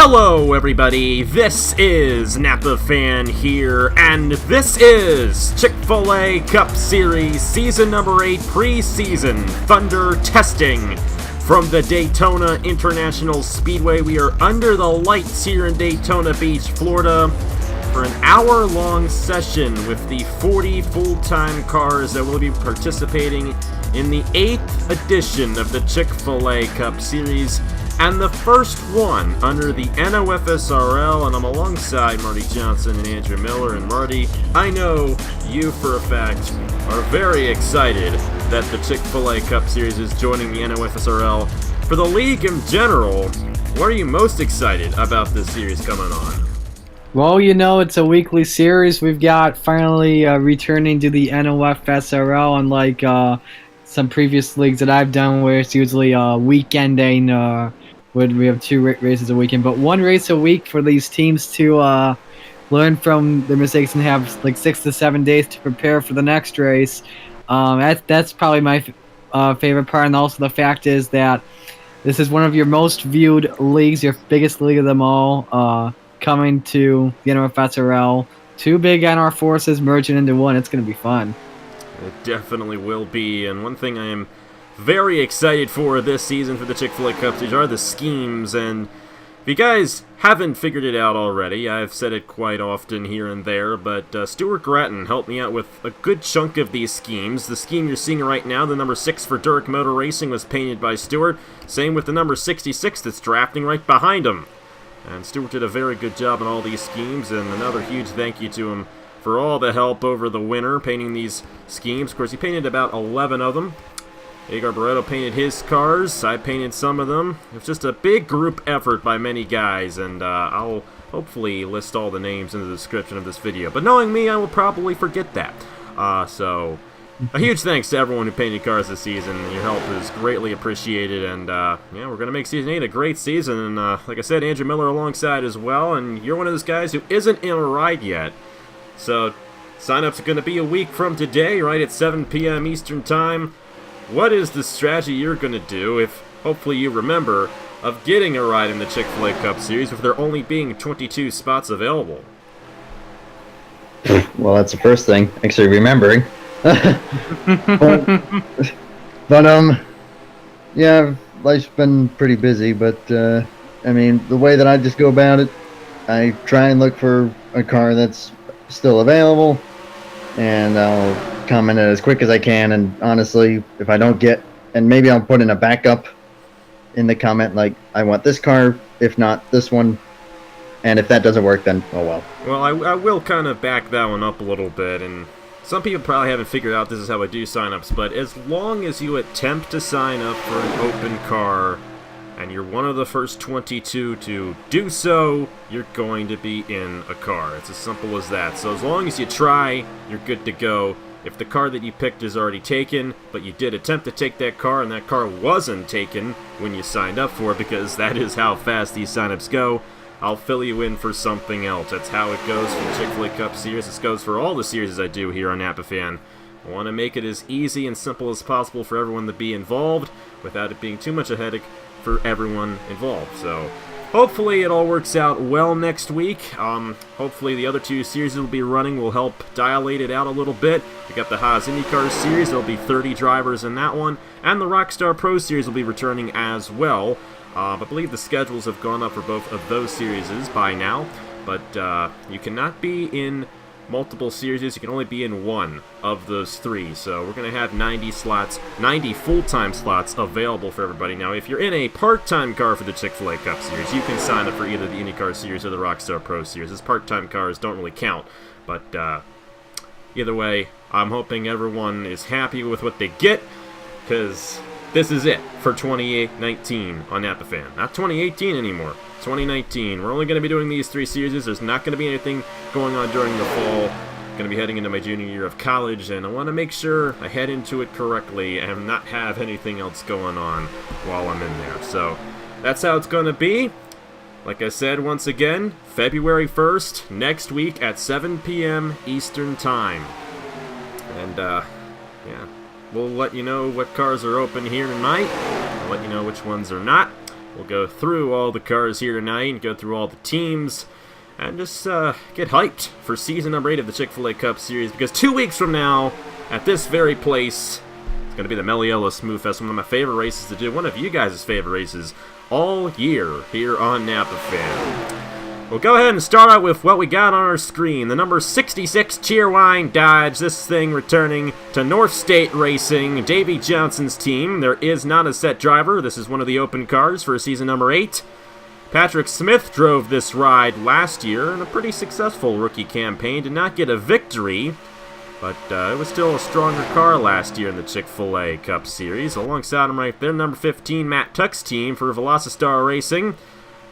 Hello everybody, this is Napa Fan here, and this is Chick-fil-A Cup Series Season number 8 Preseason Thunder Testing. From the Daytona International Speedway, we are under the lights here in Daytona Beach, Florida, for an hour-long session with the 40 full-time cars that will be participating in the 8th edition of the Chick-fil-A Cup Series, and the first one under the NOFSRL, and I'm alongside Marty Johnson and Andrew Miller. And Marty, I know you for a fact are very excited that the Chick-fil-A Cup Series is joining the NOFSRL. For the league in general, what are you most excited about this series coming on? Well, you know, it's a weekly series. We've got finally returning to the NOFSRL, unlike some previous leagues that I've done where it's usually weekending. We have two races a weekend, but one race a week for these teams to learn from their mistakes and have like 6 to 7 days to prepare for the next race. That's probably my favorite part, and also the fact is that this is one of your most viewed leagues, your biggest league of them all, coming to the NOFSRL. Two big NR forces merging into one. It's going to be fun. It definitely will be, and one thing I am very excited for this season for the Chick-fil-A Cup Series are the schemes, and if you guys haven't figured it out already, I've said it quite often here and there, but Stuart Gratton helped me out with a good chunk of these schemes. The scheme you're seeing right now, the number 6 for Dirk Motor Racing, was painted by Stuart. Same with the number 66 that's drafting right behind him. And Stuart did a very good job on all these schemes, and another huge thank you to him for all the help over the winter painting these schemes. Of course, he painted about 11 of them. Igor Barreto painted his cars, I painted some of them. It was just a big group effort by many guys, and I'll hopefully list all the names in the description of this video. But knowing me, I will probably forget that. So, a huge thanks to everyone who painted cars this season. Your help is greatly appreciated, and yeah, we're going to make Season 8 a great season. And like I said, Andrew Miller alongside as well, and you're one of those guys who isn't in a ride yet. So, sign-ups are going to be a week from today, right at 7 p.m. Eastern Time. What is the strategy you're going to do, if hopefully you remember, of getting a ride in the Chick-fil-A Cup Series with there only being 22 spots available? Well, that's the first thing, actually remembering. but yeah, life's been pretty busy, but I mean, the way that I just go about it, I try and look for a car that's still available, and I'll comment it as quick as I can. And honestly, if I don't get, and maybe I'll put in a backup in the comment, like, I want this car, if not this one, and if that doesn't work, then oh well. Well, I will kind of back that one up a little bit, and some people probably haven't figured out this is how I do signups, but as long as you attempt to sign up for an open car and you're one of the first 22 to do so, you're going to be in a car. It's as simple as that. So as long as you try, you're good to go. If the car that you picked is already taken, but you did attempt to take that car and that car wasn't taken when you signed up for it, because that is how fast these signups go, I'll fill you in for something else. That's how it goes for the Chick-fil-A Cup Series. This goes for all the series I do here on Napa Fan. I want to make it as easy and simple as possible for everyone to be involved without it being too much a headache for everyone involved. So hopefully it all works out well next week. Hopefully the other two series will be running will help dilate it out a little bit. We got the Haas IndyCar Series. There'll be 30 drivers in that one. And the Rockstar Pro Series will be returning as well. I believe the schedules have gone up for both of those series by now. But you cannot be in multiple series. You can only be in one of those three. So we're going to have 90 full-time slots available for everybody. Now, if you're in a part-time car for the Chick-fil-A Cup Series, you can sign up for either the IndyCar Series or the Rockstar Pro Series. As part-time cars don't really count. But either way, I'm hoping everyone is happy with what they get, because this is it for 2019 on Napa Fan. Not 2018 anymore. 2019. We're only going to be doing these three series. There's not going to be anything going on during the fall. I'm going to be heading into my junior year of college, and I want to make sure I head into it correctly and not have anything else going on while I'm in there. So that's how it's going to be. Like I said, once again, February 1st, next week at 7 p.m. Eastern Time. And, yeah, we'll let you know what cars are open here tonight. I'll let you know which ones are not. We'll go through all the cars here tonight and go through all the teams and just get hyped for season number 8 of the Chick-fil-A Cup Series, because 2 weeks from now, at this very place, it's going to be the Meliella Smooth Fest, one of my favorite races to do, one of you guys' favorite races all year here on Napa Fan. We'll go ahead and start out with what we got on our screen. The number 66 Cheerwine Dodge, this thing returning to North State Racing, Davey Johnson's team. There is not a set driver. This is one of the open cars for season number 8. Patrick Smith drove this ride last year in a pretty successful rookie campaign. Did not get a victory, but it was still a stronger car last year in the Chick-fil-A Cup Series. Alongside him right there, number 15 Matt Tuck's team for Velocitar Racing.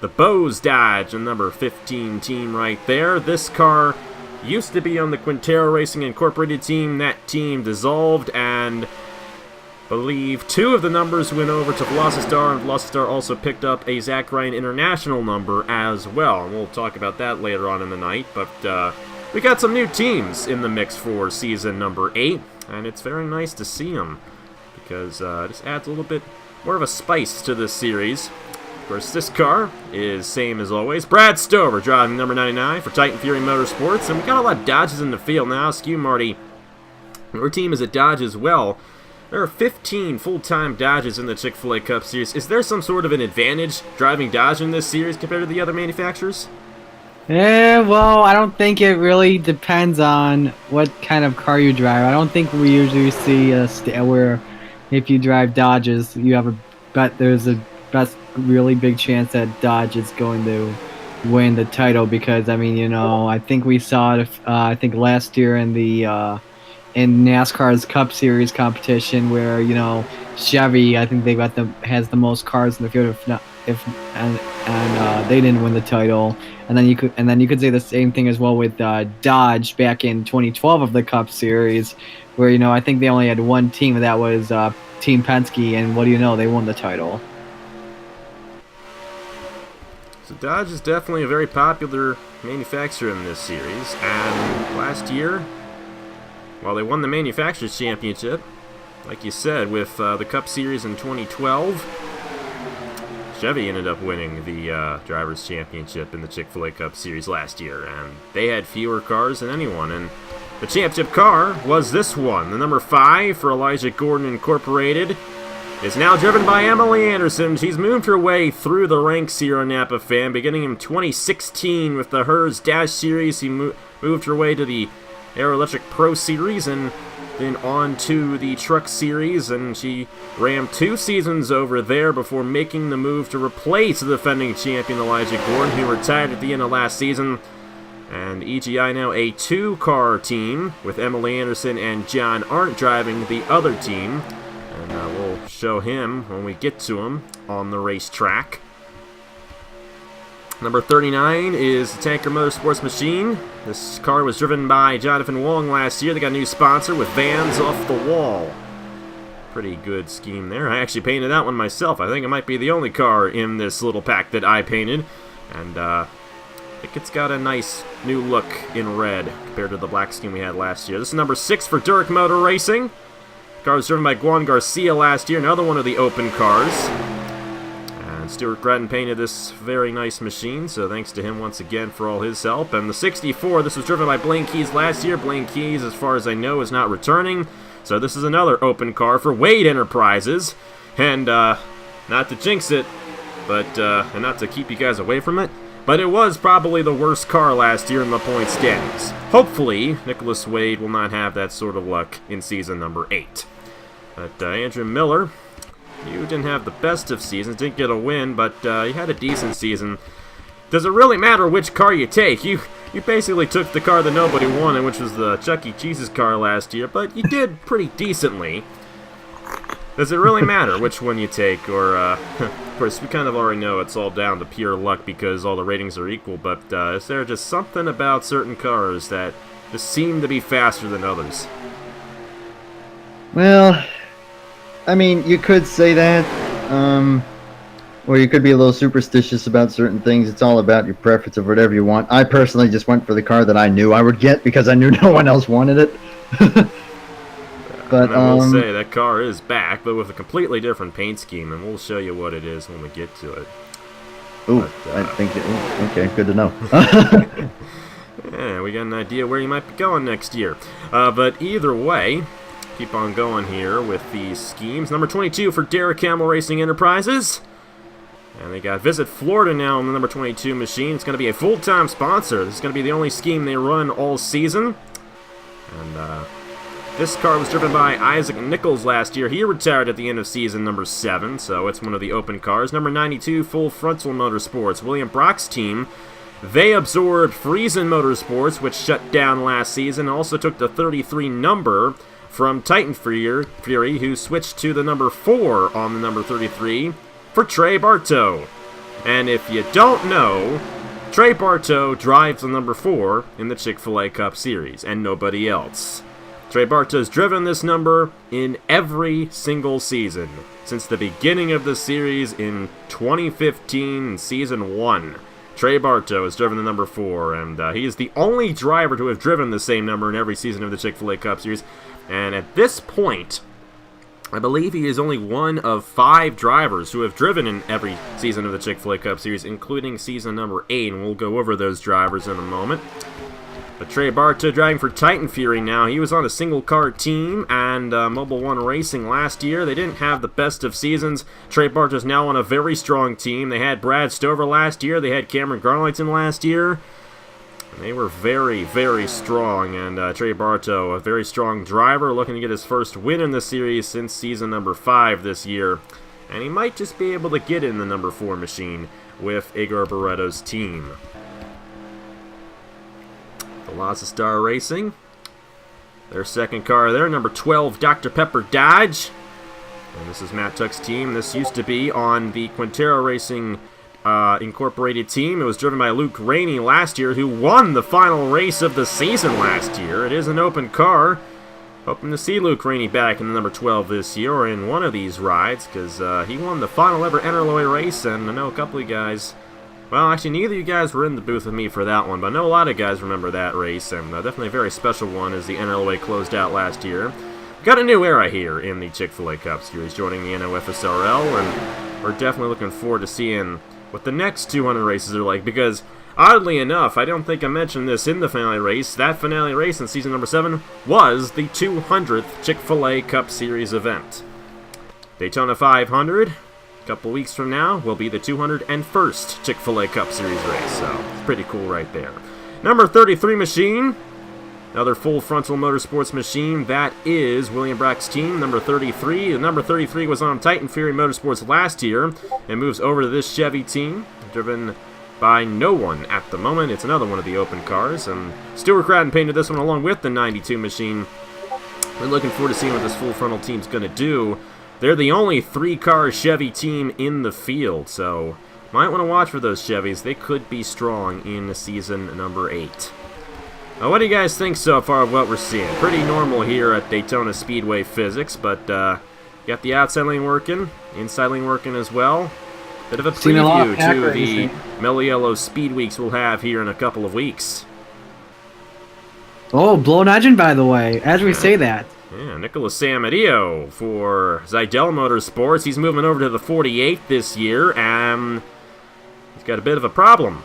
The Bose Dodge, and number 15 team right there. This car used to be on the Quintero Racing Incorporated team. That team dissolved, and I believe 2 of the numbers went over to Velocitar, and Velocitar also picked up a Zach Ryan International number as well. And we'll talk about that later on in the night, but we got some new teams in the mix for season number 8, and it's very nice to see them, because this adds a little bit more of a spice to this series. Of course, this car is same as always. Brad Stover driving number 99 for Titan Fury Motorsports. And we got a lot of Dodges in the field now. Skew Marty, your team is a Dodge as well. There are 15 full-time Dodges in the Chick-fil-A Cup Series. Is there some sort of an advantage driving Dodge in this series compared to the other manufacturers? Well, I don't think it really depends on what kind of car you drive. I don't think we usually see where if you drive Dodges, you have there's a best really big chance that Dodge is going to win the title, because I mean, I think we saw it I think last year in the in NASCAR's Cup Series competition, where Chevy, I think has the most cars in the field, and they didn't win the title. And then you could say the same thing as well with Dodge back in 2012 of the Cup Series, where I think they only had one team, and that was Team Penske, and what do you know, they won the title. So Dodge is definitely a very popular manufacturer in this series, and last year, while they won the Manufacturers Championship, like you said, with the Cup Series in 2012, Chevy ended up winning the Drivers' Championship in the Chick-fil-A Cup Series last year, and they had fewer cars than anyone, and the championship car was this one. The number 5 for Elijah Gordon Incorporated is now driven by Emily Anderson. She's moved her way through the ranks here on Napa Fan, beginning in 2016 with the Hers Dash Series. She moved her way to the Aero Electric Pro Series and then on to the Truck Series, and she ran 2 seasons over there before making the move to replace the defending champion Elijah Gordon, who retired at the end of last season. And EGI now a 2-car team with Emily Anderson and John Arndt driving the other team. And we'll show him when we get to him on the racetrack. Number 39 is the Tanker Motorsports Machine. This car was driven by Jonathan Wong last year. They got a new sponsor with Vans Off the Wall. Pretty good scheme there. I actually painted that one myself. I think it might be the only car in this little pack that I painted. And I think it's got a nice new look in red compared to the black scheme we had last year. This is number 6 for Durek Motor Racing. The car was driven by Juan Garcia last year, another one of the open cars. And Stuart Gratton painted this very nice machine, so thanks to him once again for all his help. And the 64, this was driven by Blaine Keys last year. Blaine Keys, as far as I know, is not returning. So this is another open car for Wade Enterprises. And not to jinx it, but and not to keep you guys away from it, but it was probably the worst car last year in the point standings. Hopefully, Nicholas Wade will not have that sort of luck in season number 8. But Andrew Miller, you didn't have the best of seasons, didn't get a win, but you had a decent season. Does it really matter which car you take? You basically took the car that nobody wanted, which was the Chuck E. Cheese's car last year, but you did pretty decently. Does it really matter which one you take? Or, of course, we kind of already know it's all down to pure luck because all the ratings are equal, but is there just something about certain cars that just seem to be faster than others? Well, I mean, you could say that, or you could be a little superstitious about certain things. It's all about your preference of whatever you want. I personally just went for the car that I knew I would get because I knew no one else wanted it. But and I will say that car is back, but with a completely different paint scheme, and we'll show you what it is when we get to it. Ooh, I think okay, good to know. Yeah, we got an idea where you might be going next year. But either way, keep on going here with these schemes. Number 22 for Derek Hamill Racing Enterprises. And they got Visit Florida now on the number 22 machine. It's going to be a full-time sponsor. This is going to be the only scheme they run all season. And this car was driven by Isaac Nichols last year. He retired at the end of season number 7, so it's one of the open cars. Number 92, Full Frontal Motorsports. William Brock's team, they absorbed Friesen Motorsports, which shut down last season, and also took the 33 number from Titan Fury, who switched to the number 4 on the number 33 for Trey Barreto. And if you don't know, Trey Barreto drives the number 4 in the Chick-fil-A Cup Series, and nobody else. Trey Barreto's driven this number in every single season since the beginning of the series in 2015, Season 1. Trey Barreto has driven the number 4, and he is the only driver to have driven the same number in every season of the Chick-fil-A Cup Series. And at this point, I believe he is only one of 5 drivers who have driven in every season of the Chick-fil-A Cup Series, including season number 8, and we'll go over those drivers in a moment. But Trey Barreto driving for Titan Fury now. He was on a single-car team and Mobile One Racing last year. They didn't have the best of seasons. Trey Barreto's now on a very strong team. They had Brad Stover last year. They had Cameron Garlington last year. And they were very, very strong. And Trey Barreto, a very strong driver, looking to get his first win in the series since season number 5 this year. And he might just be able to get in the number 4 machine with Igor Barreto's team. Velocity Racing, their second car there, number 12, Dr. Pepper Dodge. And this is Matt Tuck's team. This used to be on the Quintero Racing Incorporated team. It was driven by Luke Rainey last year, who won the final race of the season last year. It is an open car. Hoping to see Luke Rainey back in the number 12 this year, or in one of these rides, because he won the final ever Interloy race, and I know a couple of guys... Well, actually, neither of you guys were in the booth with me for that one, but I know a lot of guys remember that race, and definitely a very special one as the NLOA closed out last year. Got a new era here in the Chick-fil-A Cup Series, joining the NOFSRL, and we're definitely looking forward to seeing what the next 200 races are like, because, oddly enough, I don't think I mentioned this in the finale race, that finale race in season number 7 was the 200th Chick-fil-A Cup Series event. Daytona 500... couple weeks from now will be the 201st Chick-fil-A Cup Series race, so it's pretty cool right there. Number 33 machine, another Full Frontal Motorsports machine. That is William Brack's team, number 33. The number 33 was on Titan Fury Motorsports last year and moves over to this Chevy team, driven by no one at the moment. It's another one of the open cars, and Stuart Gratton painted this one along with the 92 machine. We're looking forward to seeing what this Full Frontal team's going to do. They're the only 3-car Chevy team in the field, so might want to watch for those Chevys. They could be strong in season number 8. Now, what do you guys think so far of what we're seeing? Pretty normal here at Daytona Speedway physics, but got the outside lane working, inside lane working as well. Bit of a preview to the Mellow Yellow Speed Weeks we'll have here in a couple of weeks. Oh, blown engine, by the way, as we say that. Yeah, Nicholas Samadillo for Zidell Motorsports. He's moving over to the 48 this year, and he's got a bit of a problem.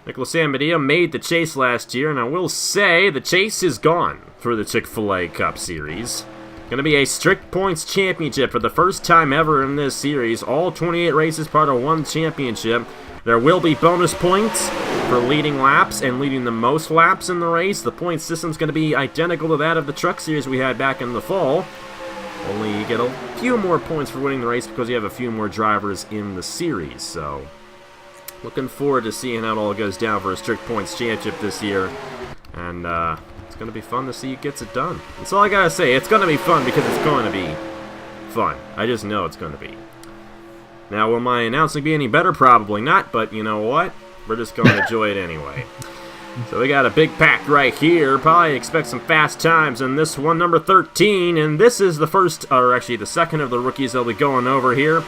Nicholas Samadillo made the chase last year, and I will say the chase is gone for the Chick-fil-A Cup Series. Going to be a strict points championship for the first time ever in this series. All 28 races part of one championship. There will be bonus points for leading laps and leading the most laps in the race. The point system's going to be identical to that of the Truck Series we had back in the fall. Only you get a few more points for winning the race because you have a few more drivers in the series. So, looking forward to seeing how it all goes down for a strict points championship this year. And it's going to be fun to see who gets it done. That's all I got to say. It's going to be fun because it's going to be fun. I just know it's going to be. Now, will my announcing be any better? Probably not, but you know what? We're just going to enjoy it anyway. So we got a big pack right here. Probably expect some fast times in this one, number 13. And this is the first, or actually the second of the rookies they'll be going over here.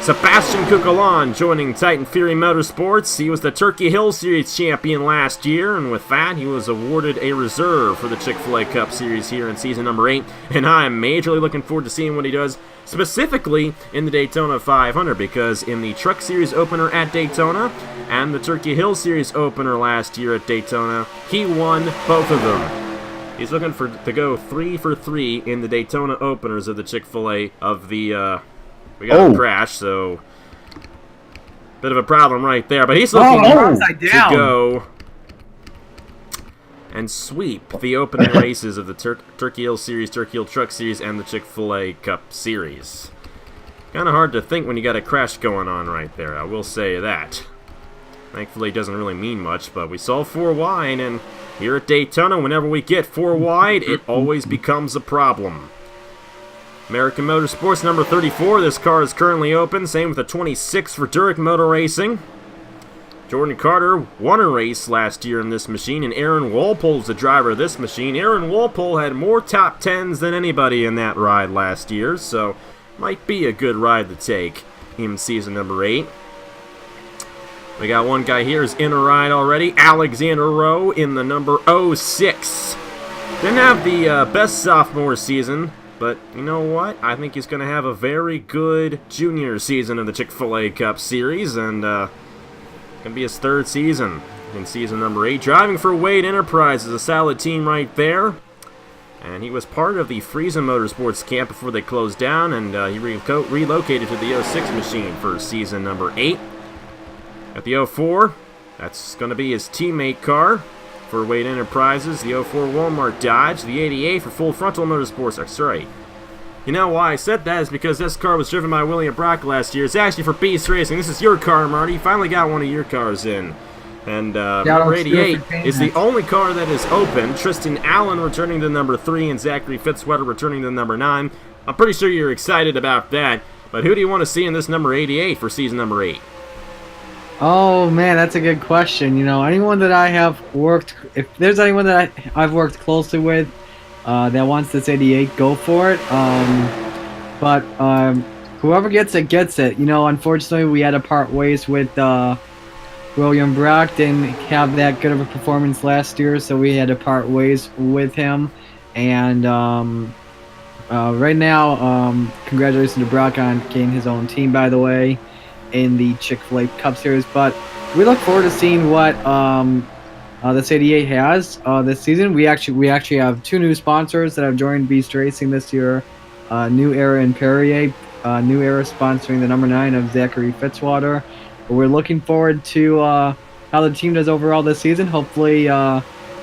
Sebastian Cucalon joining Titan Fury Motorsports. He was the Turkey Hill Series champion last year, and with that, he was awarded a reserve for the Chick-fil-A Cup Series here in season number 8, and I'm majorly looking forward to seeing what he does, specifically in the Daytona 500, because in the Truck Series opener at Daytona and the Turkey Hill Series opener last year at Daytona, he won both of them. He's looking to go 3 for 3 in the Daytona openers of the Chick-fil-A of the... we got a crash, so bit of a problem right there. But he's looking to go and sweep the opening races of the Turkey Hill Series, Turkey Hill Truck Series, and the Chick-fil-A Cup Series. Kind of hard to think when you got a crash going on right there, I will say that. Thankfully, it doesn't really mean much, but we saw 4 wide, and here at Daytona, whenever we get 4 wide, it always becomes a problem. American Motorsports number 34, this car is currently open, same with the 26 for Durek Motor Racing. Jordan Carter won a race last year in this machine, and Aaron Walpole's the driver of this machine. Aaron Walpole had more top 10s than anybody in that ride last year, so might be a good ride to take in season number 8. We got one guy here who's in a ride already, Alexander Rowe in the number 06. Didn't have the best sophomore season, but you know what? I think he's going to have a very good junior season of the Chick-fil-A Cup Series, and going to be his 3rd season in season number 8. Driving for Wade Enterprises, a solid team right there. And he was part of the Friesen Motorsports camp before they closed down, and he relocated to the 06 machine for season number 8. At the 04, that's going to be his teammate car for Wade Enterprises, the 04 Walmart Dodge, the 88 for Full Frontal Motorsports. That's right. You know why I said that is because this car was driven by William Brock last year. It's actually for Beast Racing. This is your car, Marty. You finally got one of your cars in. And number 88 is the only car that is open. Tristan Allen returning to number 3 and Zachary Fitzwater returning to number 9. I'm pretty sure you're excited about that. But who do you want to see in this number 88 for season number 8? Oh man, that's a good question. You know, anyone that I have worked, if there's anyone that I've worked closely with that wants this 88, go for it. But whoever gets it, gets it. You know, unfortunately, we had to part ways with William Brock. Didn't have that good of a performance last year, so we had to part ways with him. And right now, congratulations to Brock on getting his own team, by the way, in the Chick-fil-A Cup Series, but we look forward to seeing what this 88 has this season. We actually have 2 new sponsors that have joined Beast Racing this year. New Era and Perrier. New Era sponsoring the number 9 of Zachary Fitzwater. But we're looking forward to how the team does overall this season. Hopefully,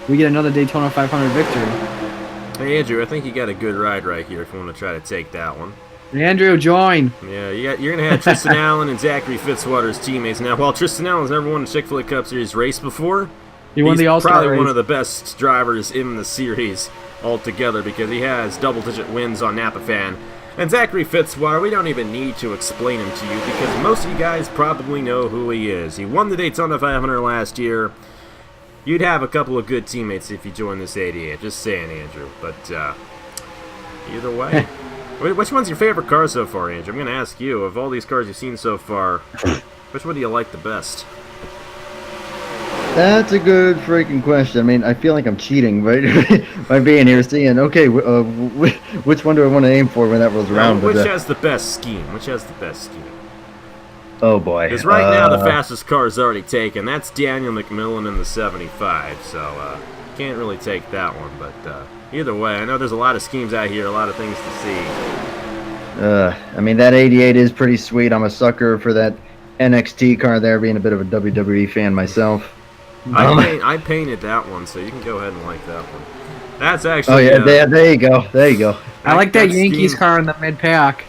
we get another Daytona 500 victory. Hey Andrew, I think you got a good ride right here if you want to try to take that one. Andrew, join. Yeah, you're going to have Tristan Allen and Zachary Fitzwater's teammates. Now, while Tristan Allen's never won a Chick-fil-A Cup Series race before, he won the All-Star probably race. One of the best drivers in the series altogether because he has double-digit wins on Napa Fan. And Zachary Fitzwater, we don't even need to explain him to you because most of you guys probably know who he is. He won the Daytona 500 last year. You'd have a couple of good teammates if you joined this 88. Just saying, Andrew. But either way... Which one's your favorite car so far, Andrew? I'm going to ask you, of all these cars you've seen so far, which one do you like the best? That's a good freaking question. I mean, I feel like I'm cheating by being here seeing, okay, which one do I want to aim for when that rolls around? Which has the best scheme? Oh, boy. Because right now the fastest car is already taken. That's Daniel McMillan in the 75, so can't really take that one, but... either way, I know there's a lot of schemes out here, a lot of things to see. I mean, that 88 is pretty sweet. I'm a sucker for that NXT car there, being a bit of a WWE fan myself. I painted that one, so you can go ahead and like that one. That's actually... Oh, yeah, there you go. There you go. I like that Yankees car in the mid-pack.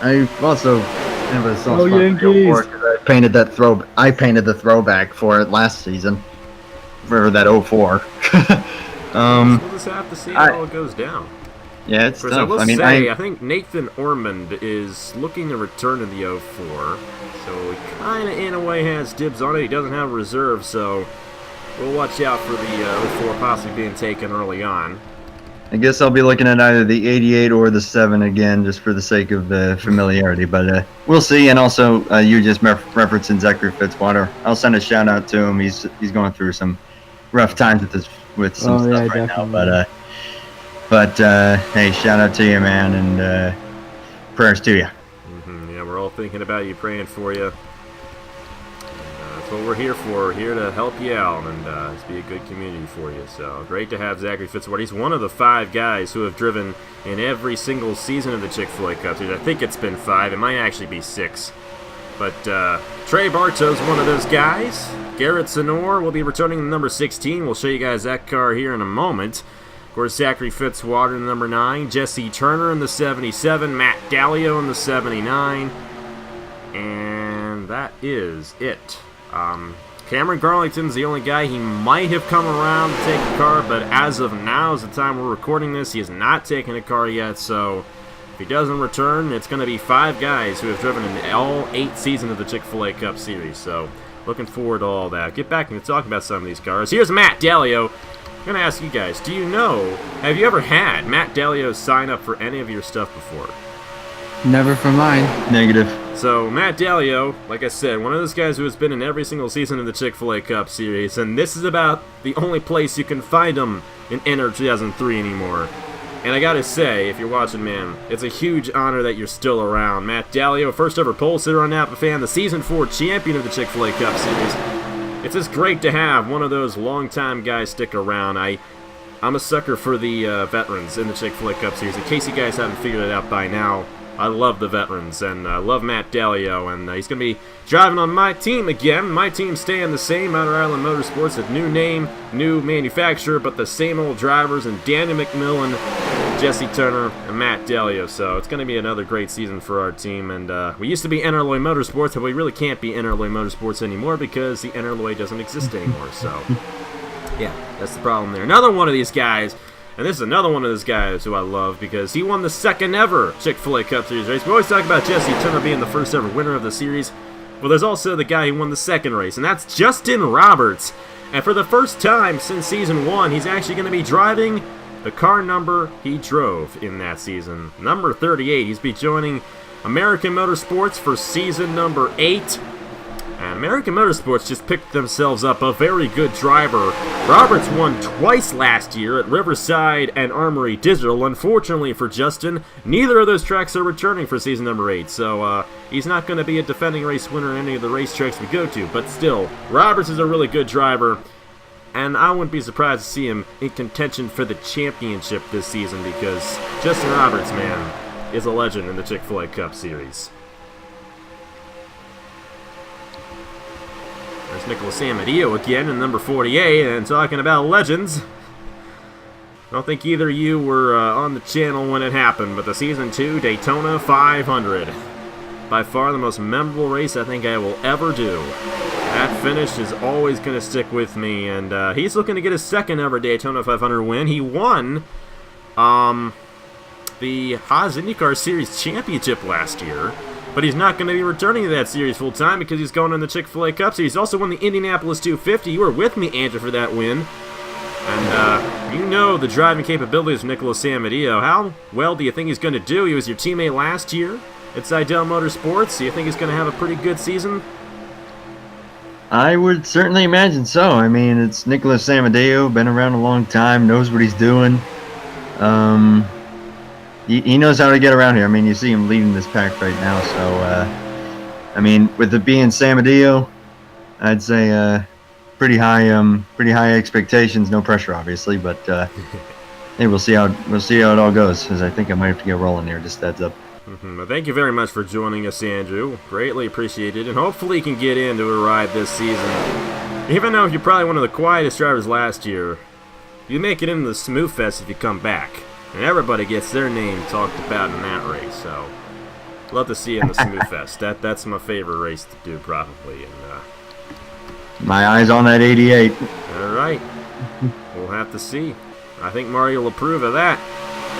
I also have a soft spot Yankees. for it. I painted the throwback for it last season. For that 04. We'll just have to see how it goes down. Yeah, it's tough. I think Nathan Ormond is looking to return to the 04, so he kind of, in a way, has dibs on it. He doesn't have a reserve, so we'll watch out for the 04 possibly being taken early on. I guess I'll be looking at either the 88 or the 7 again, just for the sake of the familiarity. But we'll see. And also, you just referencing Zachary Fitzwater. I'll send a shout out to him. He's going through some rough times with some stuff right definitely. now. But hey, shout out to you, man, and prayers to you. Yeah, we're all thinking about you, praying for you. That's what we're here for. We're here to help you out and just be a good community for you. So great to have Zachary Fitzwater. He's one of the 5 guys who have driven in every single season of the Chick-fil-A Cup Series. I think it's been 5. It might actually be 6. But Trey Barreto's one of those guys. Garrett Sonor will be returning the number 16. We'll show you guys that car here in a moment. Of course, Zachary Fitzwater in the number 9. Jesse Turner in the 77. Matt Gallio in the 79. And that is it. Cameron Garlington's the only guy. He might have come around to take a car, but as of now, as the time we're recording this, he has not taken a car yet. So if he doesn't return, it's going to be 5 guys who have driven in all 8 seasons of the Chick-fil-A Cup Series. So looking forward to all that. Get back and talk about some of these cars. Here's Matt Gallio. I'm going to ask you guys, have you ever had Matt Gallio sign up for any of your stuff before? Never for mine. Negative. So, Matt Gallio, like I said, one of those guys who has been in every single season of the Chick-fil-A Cup Series, and this is about the only place you can find him in Enter 2003 anymore. And I gotta say, if you're watching, man, it's a huge honor that you're still around. Matt Gallio, first ever pole sitter on Napa Fan, the Season 4 champion of the Chick-fil-A Cup Series. It's just great to have one of those longtime guys stick around. I'm a sucker for the veterans in the Chick-fil-A Cup Series. In case you guys haven't figured it out by now, I love the veterans, and I love Matt Gallio, and he's going to be driving on my team again. My team's staying the same, Outer Island Motorsports, a new name, new manufacturer, but the same old drivers, and Danny McMillan, Jesse Turner, and Matt Gallio. So it's going to be another great season for our team, and we used to be Interloy Motorsports, but we really can't be Interloy Motorsports anymore because the Interloy doesn't exist anymore, so yeah, that's the problem there. Another one of these guys. And this is another one of those guys who I love because he won the 2nd ever Chick-fil-A Cup Series race. We always talk about Jesse Turner being the first ever winner of the series. Well, there's also the guy who won the 2nd race, and that's Justin Roberts. And for the first time since Season 1, he's actually going to be driving the car number he drove in that season. Number 38. He's be joining American Motorsports for Season number 8. And American Motorsports just picked themselves up a very good driver. Roberts won twice last year at Riverside and Armory Digital. Unfortunately for Justin, neither of those tracks are returning for Season number 8. So he's not going to be a defending race winner in any of the racetracks we go to. But still, Roberts is a really good driver. And I wouldn't be surprised to see him in contention for the championship this season because Justin Roberts, man, is a legend in the Chick-fil-A Cup Series. There's Nicholas Amadeo again in number 48, and talking about legends. I don't think either of you were on the channel when it happened, but the Season 2 Daytona 500. By far the most memorable race I think I will ever do. That finish is always going to stick with me, and he's looking to get his 2nd ever Daytona 500 win. He won the Haas IndyCar Series Championship last year. But he's not going to be returning to that series full-time because he's going on the Chick-fil-A Cup Series. He's also won the Indianapolis 250. You were with me, Andrew, for that win. And you know the driving capabilities of Nicholas Amadeo. How well do you think he's going to do? He was your teammate last year at Seidel Motorsports. Do you think he's going to have a pretty good season? I would certainly imagine so. I mean, it's Nicholas Amadeo, been around a long time, knows what he's doing. He knows how to get around here. I mean, you see him leading this pack right now. So, I mean, with it being Samadeo, I'd say pretty high expectations. No pressure, obviously, but hey, we'll see how it all goes. Because I think I might have to get rolling here. Just heads up. Well, thank you very much for joining us, Andrew. Greatly appreciated, and hopefully you can get into a ride this season. Even though you're probably one of the quietest drivers last year, you make it into the Smooth Fest if you come back. And everybody gets their name talked about in that race, so love to see you in the Smooth Fest. That's my favorite race to do, probably. And my eyes on that 88. All right, we'll have to see. I think Marty will approve of that.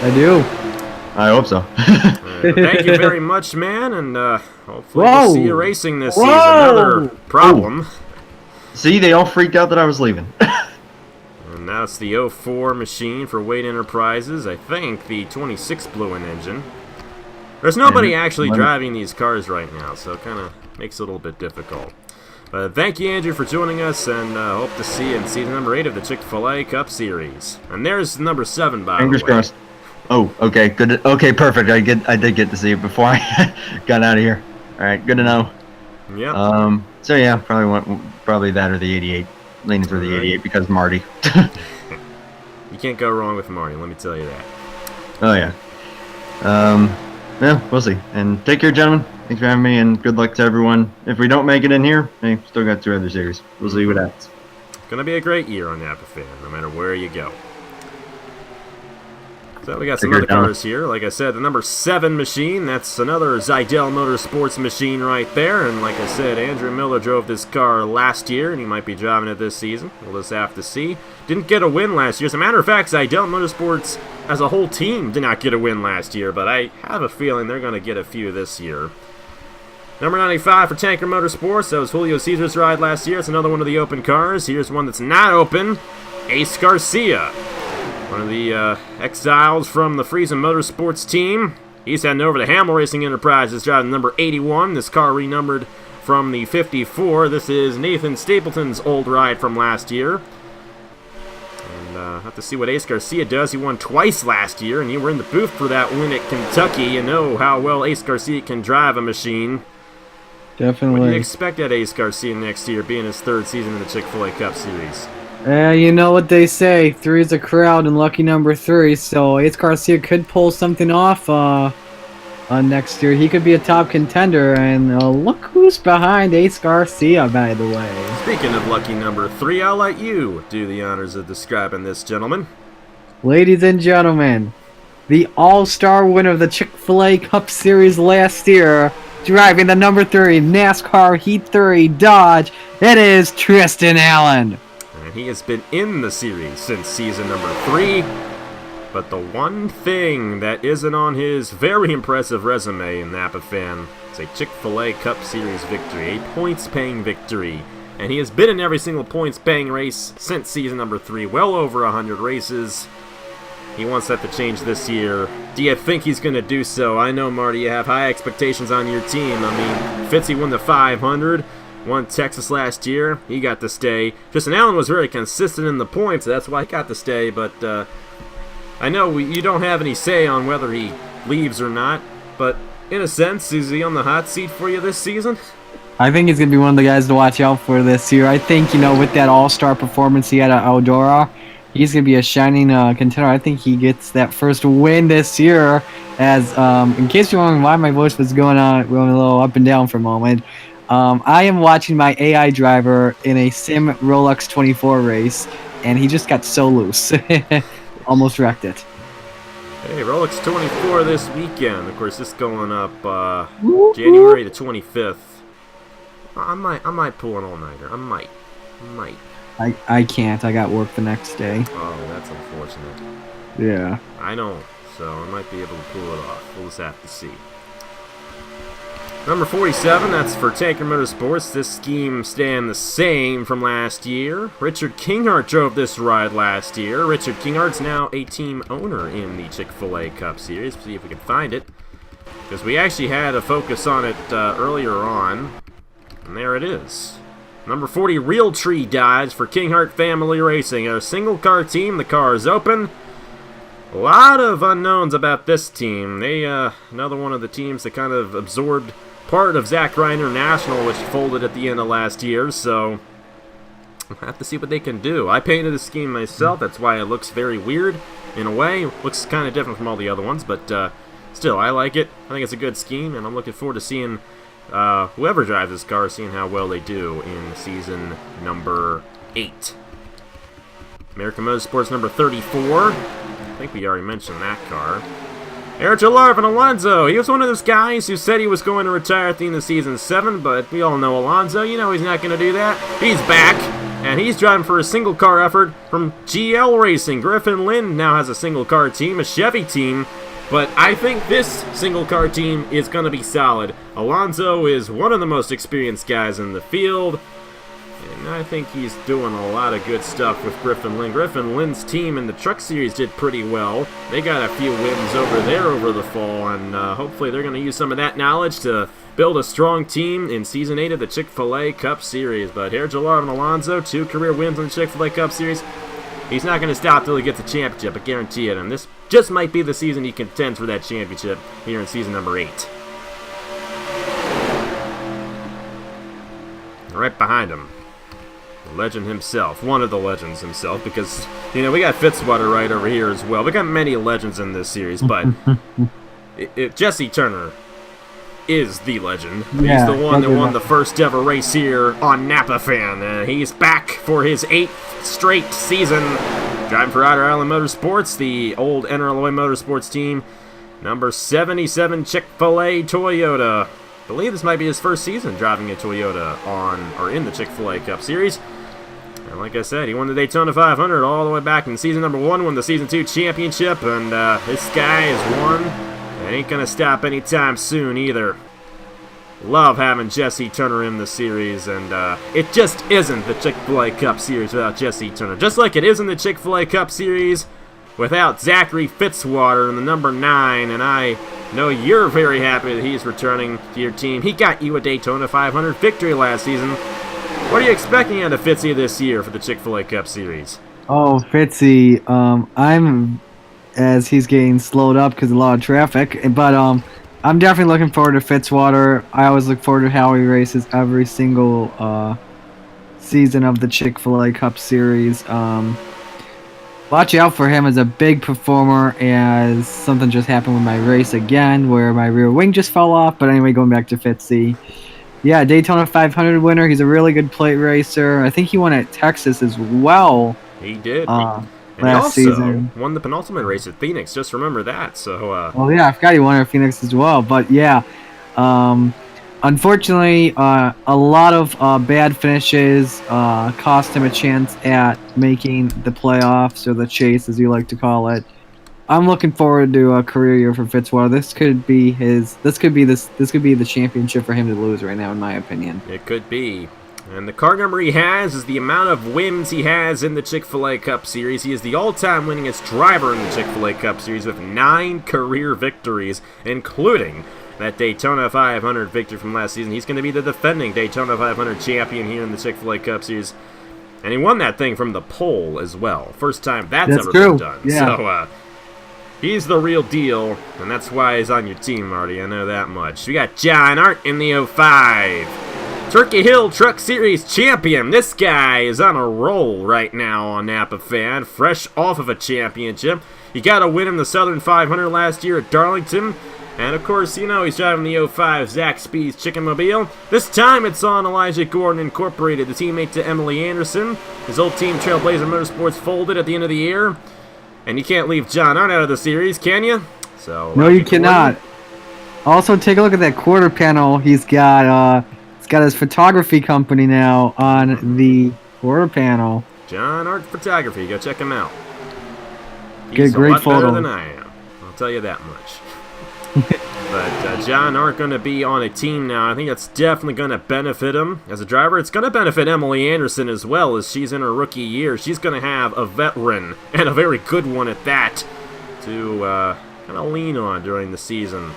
I do. I hope so. Thank you very much, man, and hopefully we'll see you racing this season. Another problem. See, they all freaked out that I was leaving. And that's the 04 machine for Wade Enterprises. I think the 26 blew-in engine. There's nobody actually driving these cars right now, so it kind of makes it a little bit difficult. But thank you, Andrew, for joining us, and hope to see you in season number 8 of the Chick-fil-A Cup Series. And there's number 7, by the way. Fingers crossed. Oh, okay, good. Okay, perfect. I did get to see it before I got out of here. All right, good to know. Yeah. So yeah, probably that or the 88. Leaning for the 88 because Marty. You can't go wrong with Marty, let me tell you that. Oh yeah. Yeah, we'll see. And take care, gentlemen. Thanks for having me, and good luck to everyone. If we don't make it in here, hey, still got 2 other series. We'll see what happens. Gonna be a great year on Napa Fan, no matter where you go. So we got some other cars here. Like I said, the number 7 machine, that's another Zidell Motorsports machine right there. And like I said, Andrew Miller drove this car last year, and he might be driving it this season. We'll just have to see. Didn't get a win last year. As a matter of fact, Zidell Motorsports as a whole team did not get a win last year, but I have a feeling they're going to get a few this year. Number 95 for Tanker Motorsports. That was Julio Cesar's ride last year. It's another one of the open cars. Here's one that's not open. Ace Garcia. One of the exiles from the Friesen Motorsports team. He's heading over to Hamill Racing Enterprises, driving number 81. This car renumbered from the 54. This is Nathan Stapleton's old ride from last year. And have to see what Ace Garcia does. He won twice last year, and you were in the booth for that win at Kentucky. You know how well Ace Garcia can drive a machine. Definitely. What do you expect at Ace Garcia next year, being his 3rd season in the Chick-fil-A Cup Series? You know what they say, 3 is a crowd and lucky number 3, so Ace Garcia could pull something off next year. He could be a top contender, and look who's behind Ace Garcia, by the way. Speaking of lucky number 3, I'll let you do the honors of describing this gentleman. Ladies and gentlemen, the all-star winner of the Chick-fil-A Cup Series last year, driving the number 3 NASCAR Heat 3 Dodge, it is Tristan Allen. And he has been in the series since season number 3. But the one thing that isn't on his very impressive resume in Napa Fan is a Chick-fil-A Cup Series victory, a points-paying victory. And he has been in every single points-paying race since season number 3, well over 100 races. He wants that to change this year. Do you think he's going to do so? I know, Marty, you have high expectations on your team. I mean, Fitzy won the 500. Won Texas last year. He got to stay. Tristan Allen was very consistent in the points. That's why he got to stay. But I know you don't have any say on whether he leaves or not. But in a sense, is he on the hot seat for you this season? I think he's going to be one of the guys to watch out for this year. I think, with that all-star performance he had at Eldora, he's going to be a shining contender. I think he gets that first win this year. As in case you're wondering why my voice was going a little up and down for a moment, I am watching my AI driver in a Sim Rolex 24 race, and he just got so loose. Almost wrecked it. Hey, Rolex 24 this weekend. Of course, this going up January the 25th. I might pull an all-nighter. I might. I can't. I got work the next day. Oh, that's unfortunate. Yeah. I know, so I might be able to pull it off. We'll just have to see. Number 47, that's for Tanker Motorsports. This scheme staying the same from last year. Richard Kinghart drove this ride last year. Richard Kinghart's now a team owner in the Chick-fil-A Cup Series. See if we can find it, because we actually had a focus on it earlier on. And there it is. Number 40, Realtree Dodge for Kinghart Family Racing. A single-car team. The car is open. A lot of unknowns about this team. They, another one of the teams that kind of absorbed part of Zach Reiner National, which folded at the end of last year, so we'll have to see what they can do. I painted the scheme myself. That's why it looks very weird in a way. It looks kind of different from all the other ones, but still, I like it. I think it's a good scheme, and I'm looking forward to seeing whoever drives this car, seeing how well they do in season number 8. American Motorsports number 34. I think we already mentioned that car. Hierjel, Arvin, Alonso. He was one of those guys who said he was going to retire at the end of season 7, but we all know Alonso. You know he's not going to do that. He's back, and he's driving for a single car effort from GL Racing. Griffin Lynn now has a single car team, a Chevy team, but I think this single car team is going to be solid. Alonso is one of the most experienced guys in the field. And I think he's doing a lot of good stuff with Griffin Lynn. Griffin Lynn's team in the Truck Series did pretty well. They got a few wins over there over the fall, and hopefully they're going to use some of that knowledge to build a strong team in Season 8 of the Chick-fil-A Cup Series. But Hierjel, Arvin, Alonso, 2 career wins in the Chick-fil-A Cup Series. He's not going to stop till he gets a championship, I guarantee it. And this just might be the season he contends for that championship here in season number 8. Right behind him, the legend himself, one of the legends himself, because, we got Fitzwater right over here as well. We got many legends in this series, but Jesse Turner is the legend. He's the one that won the first ever race here on Napa Fan. He's back for his 8th straight season driving for Otter Island Motorsports, the old NRLOA Motorsports team, number 77 Chick-fil-A Toyota. I believe this might be his first season driving a Toyota in the Chick-fil-A Cup Series. And like I said, he won the Daytona 500 all the way back in season number 1, won the season 2 championship, and this guy has won. It ain't gonna stop anytime soon either. Love having Jesse Turner in the series, and it just isn't the Chick-fil-A Cup Series without Jesse Turner. Just like it isn't the Chick-fil-A Cup Series without Zachary Fitzwater in the number 9, and I know you're very happy that he's returning to your team. He got you a Daytona 500 victory last season. What are you expecting out of Fitzy this year for the Chick-fil-A Cup Series? Oh, Fitzy, as he's getting slowed up because of a lot of traffic, but I'm definitely looking forward to Fitzwater. I always look forward to how he races every single season of the Chick-fil-A Cup Series. Watch out for him as a big performer, as something just happened with my race again, where my rear wing just fell off. But anyway, going back to Fitzy. Yeah, Daytona 500 winner. He's a really good plate racer. I think he won at Texas as well. He did. Last season. Won the penultimate race at Phoenix. Just remember that. So. Oh yeah, I forgot he won at Phoenix as well. But yeah, unfortunately, a lot of bad finishes cost him a chance at making the playoffs, or the chase, as you like to call it. I'm looking forward to a career year for Fitzwater. This could be the championship for him to lose right now, in my opinion. It could be. And the car number he has is the amount of wins he has in the Chick-fil-A Cup Series. He is the all-time winningest driver in the Chick-fil-A Cup Series with 9 career victories, including that Daytona 500 victory from last season. He's going to be the defending Daytona 500 champion here in the Chick-fil-A Cup Series. And he won that thing from the pole as well. First time that's ever been done. Yeah. So, he's the real deal, and that's why he's on your team, Marty. I know that much. We got John Art in the 05. Turkey Hill Truck Series champion. This guy is on a roll right now on Napa Fan, fresh off of a championship. He got a win in the Southern 500 last year at Darlington. And of course, he's driving the 05 Zach Speed's Chicken Mobile. This time it's on Elijah Gordon Incorporated, the teammate to Emily Anderson. His old team, Trailblazer Motorsports, folded at the end of the year. And you can't leave John Art out of the series, can you? So no, you cannot. Also, take a look at that quarter panel. He's got his photography company now on the quarter panel. John Art Photography. Go check him out. He's a great lot photo. better than I am. I'll tell you that much. But John Art going to be on a team now. I think that's definitely going to benefit him as a driver. It's going to benefit Emily Anderson as well, as she's in her rookie year. She's going to have a veteran, and a very good one at that, to kind of lean on during the season.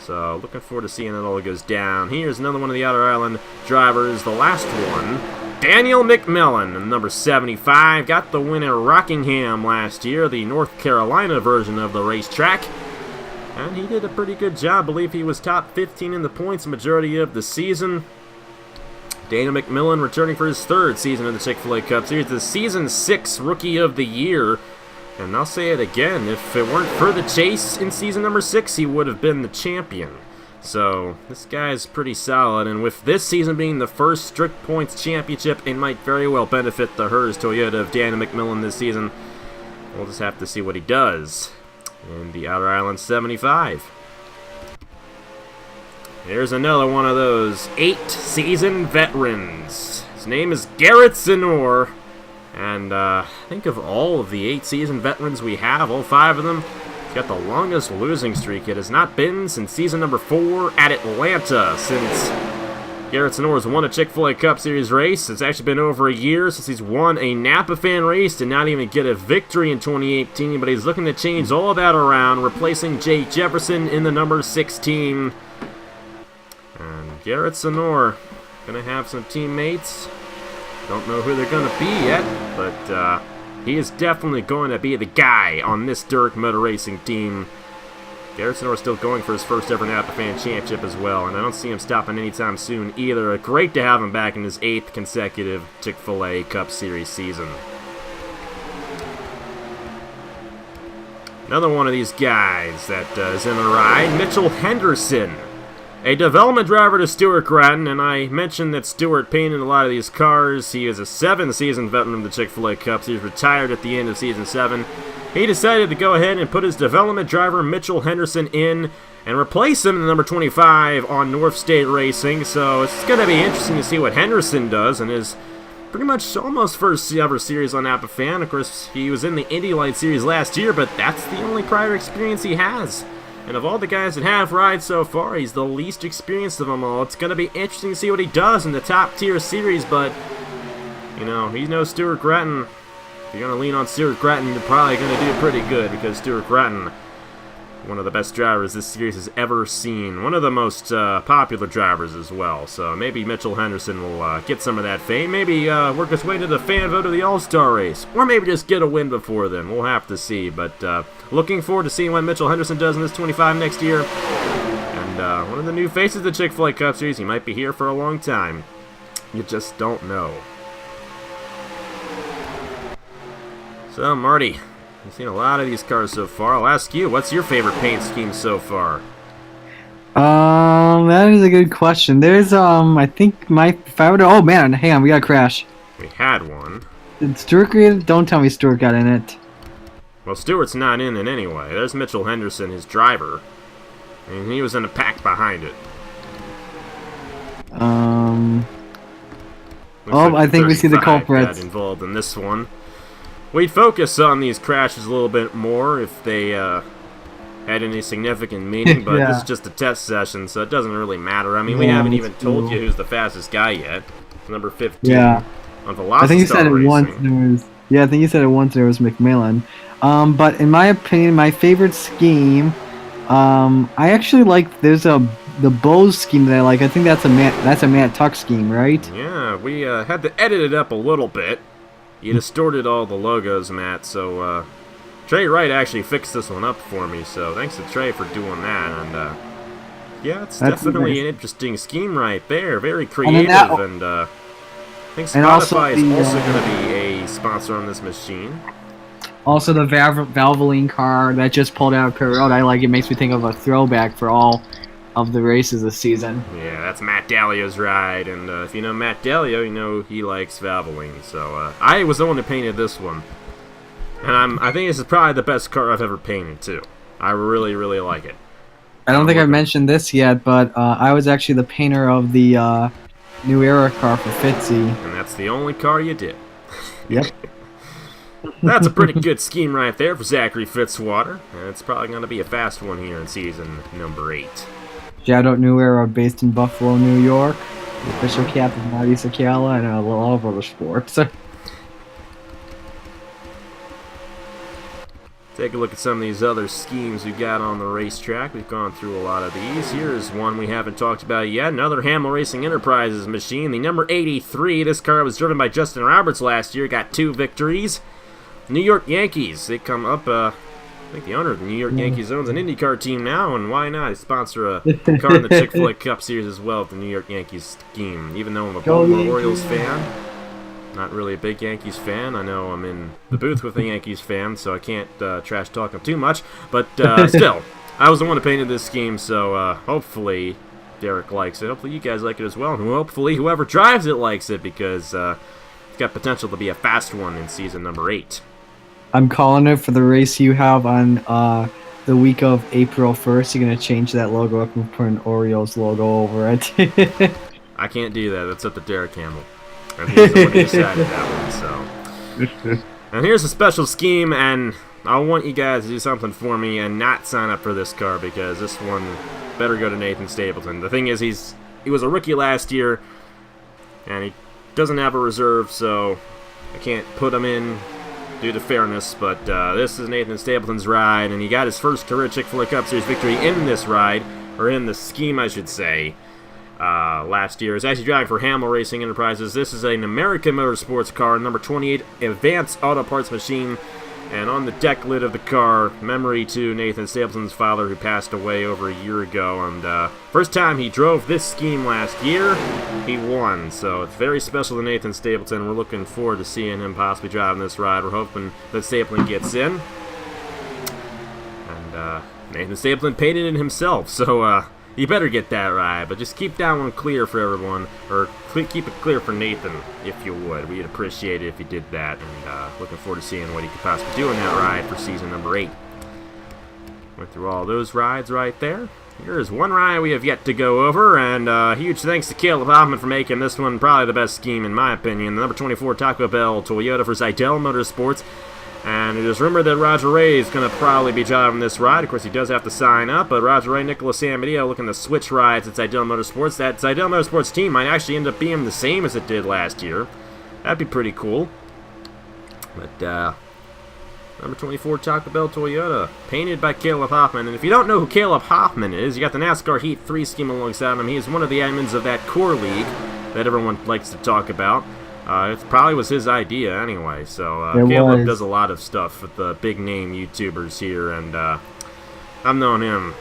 So looking forward to seeing how it all goes down. Here's another one of the Outer Island drivers, the last one. Daniel McMillan, number 75, got the win at Rockingham last year, the North Carolina version of the racetrack. And he did a pretty good job. I believe he was top 15 in the points majority of the season. Daniel McMillan returning for his 3rd season in the Chick-fil-A Cup Series, the season 6 Rookie of the Year. And I'll say it again, if it weren't for the chase in season number 6, he would have been the champion. So, this guy's pretty solid, and with this season being the first strict points championship, it might very well benefit the Hers Toyota of Daniel McMillan this season. We'll just have to see what he does in the Outer Island 75. Here's another one of those 8-season veterans. His name is Garrett Zenor. And I think of all of the 8-season veterans we have, all 5 of them, he's got the longest losing streak. It has not been since season number 4 at Atlanta, since Garrett Sonora's won a Chick-fil-A Cup Series race. It's actually been over a year since he's won a Napa fan race. Did not even get a victory in 2018, but he's looking to change all of that around, replacing Jake Jefferson in the number 16. And Garrett Sonora going to have some teammates. Don't know who they're going to be yet, but he is definitely going to be the guy on this Dirt Motor Racing team. Garrett Sonora still going for his first ever Napa Fan Championship as well, and I don't see him stopping anytime soon either. Great to have him back in his 8th consecutive Chick-fil-A Cup Series season. Another one of these guys that is in a ride, Mitchell Henderson. A development driver to Stuart Gratton, and I mentioned that Stuart painted a lot of these cars. He is a 7th-season veteran of the Chick-fil-A Cup Series, retired at the end of Season 7. He decided to go ahead and put his development driver, Mitchell Henderson, in and replace him in the number 25 on North State Racing. So it's going to be interesting to see what Henderson does in his pretty much almost first ever series on Napa Fan. Of course, he was in the Indy Light Series last year, but that's the only prior experience he has. And of all the guys that have rides so far, he's the least experienced of them all. It's going to be interesting to see what he does in the top-tier series, but, you know, he's no Stuart Gratton. If you're going to lean on Stuart Gratton, you're probably going to do pretty good, because Stuart Gratton, one of the best drivers this series has ever seen. One of the most popular drivers as well. So maybe Mitchell Henderson will get some of that fame. Maybe work his way to the fan vote of the All-Star race. Or maybe just get a win before then. We'll have to see. But looking forward to seeing what Mitchell Henderson does in this 25 next year. And one of the new faces of the Chick-fil-A Cup Series. He might be here for a long time. You just don't know. So, Marty, you've seen a lot of these cars so far. I'll ask you, what's your favorite paint scheme so far? That is a good question. There's, I think if I were to, oh man, hang on, we got a crash. We had one. Did Stuart get it? Don't tell me Stuart got in it. Well, Stuart's not in it anyway. There's Mitchell Henderson, his driver. And he was in a pack behind it. I think we see the culprits. Got involved in this one. We'd focus on these crashes a little bit more if they had any significant meaning, but this is just a test session, so it doesn't really matter. I mean, we haven't even told you who's the fastest guy yet. Number 15 on Velocity. I think you said it once. I think you said it once. There was McMillan. But in my opinion, my favorite scheme, I actually like. There's the Bose scheme that I like. I think that's a Matt Tuck scheme, right? Yeah, we had to edit it up a little bit. You distorted all the logos, Matt, so Trey Wright actually fixed this one up for me, so thanks to Trey for doing that. And yeah, it's definitely an interesting scheme right there. Very creative, and I think Spotify is also going to be a sponsor on this machine. Also, the Valvoline car that just pulled out of Pit Road, I like it. Makes me think of a throwback for all of the races this season. Yeah, that's Matt Dallio's ride, and if you know Matt Dallio, you know he likes Valvoline. So I was the one who painted this one, and I think this is probably the best car I've ever painted too. I really, really like it. I don't think I've mentioned this yet, but I was actually the painter of the New Era car for Fitzy. And that's the only car you did. Yep. That's a pretty good scheme right there for Zachary Fitzwater, and it's probably going to be a fast one here in season number 8. Shout out New Era, based in Buffalo, New York. The official captain Marty Sakala, and a little of other sports. Take a look at some of these other schemes we got on the racetrack. We've gone through a lot of these. Here's one we haven't talked about yet. Another Hamill Racing Enterprises machine. The number 83. This car was driven by Justin Roberts last year. Got 2 victories. New York Yankees. They come up, I think the owner of the New York Yankees owns an IndyCar team now, and why not sponsor a car in the Chick-fil-A Cup Series as well with the New York Yankees scheme. Even though I'm a Baltimore Orioles fan, not really a big Yankees fan. I know I'm in the booth with a Yankees fan, so I can't trash talk them too much. But still, I was the one who painted this scheme, so hopefully Derek likes it. Hopefully you guys like it as well, and hopefully whoever drives it likes it, because it's got potential to be a fast one in season number 8. I'm calling it for the race you have on the week of April 1st. You're going to change that logo up and put an Orioles logo over it. I can't do that. That's up to Derek Hamill. And he's the one who decided that one, so. And here's a special scheme, and I want you guys to do something for me and not sign up for this car, because this one better go to Nathan Stapleton. The thing is, he's he was a rookie last year, and he doesn't have a reserve, so I can't put him in due to fairness, but this is Nathan Stapleton's ride, and he got his first career Chick-fil-A Cup Series victory in this ride, or in the scheme, I should say, last year. He's actually driving for Hamill Racing Enterprises. This is an American Motorsports car, number 28 Advanced Auto Parts Machine, and on the deck lid of the car, memory to Nathan Stapleton's father, who passed away over a year ago. And first time he drove this scheme last year, he won. So it's very special to Nathan Stapleton. We're looking forward to seeing him possibly driving this ride. We're hoping that Stapleton gets in. And Nathan Stapleton painted it himself, so you better get that ride. But just keep that one clear for everyone, or keep it clear for Nathan, if you would. We'd appreciate it if you did that, and looking forward to seeing what he could possibly do in that ride for season number 8. Went through all those rides right there. Here's one ride we have yet to go over, and huge thanks to Caleb Hoffman for making this one probably the best scheme in my opinion. The number 24 Taco Bell Toyota for Zidell Motorsports. And it is rumored that Roger Ray is going to probably be driving this ride. Of course, he does have to sign up, but Roger Ray, Nicholas Samadeo looking to switch rides at Zidell Motorsports. That Zidell Motorsports team might actually end up being the same as it did last year. That'd be pretty cool. But, number 24 Taco Bell Toyota, painted by Caleb Hoffman. And if you don't know who Caleb Hoffman is, you got the NASCAR Heat 3 scheme alongside him. He is one of the admins of that core league that everyone likes to talk about. It probably was his idea anyway, so Caleb does a lot of stuff with the big-name YouTubers here, and I've known him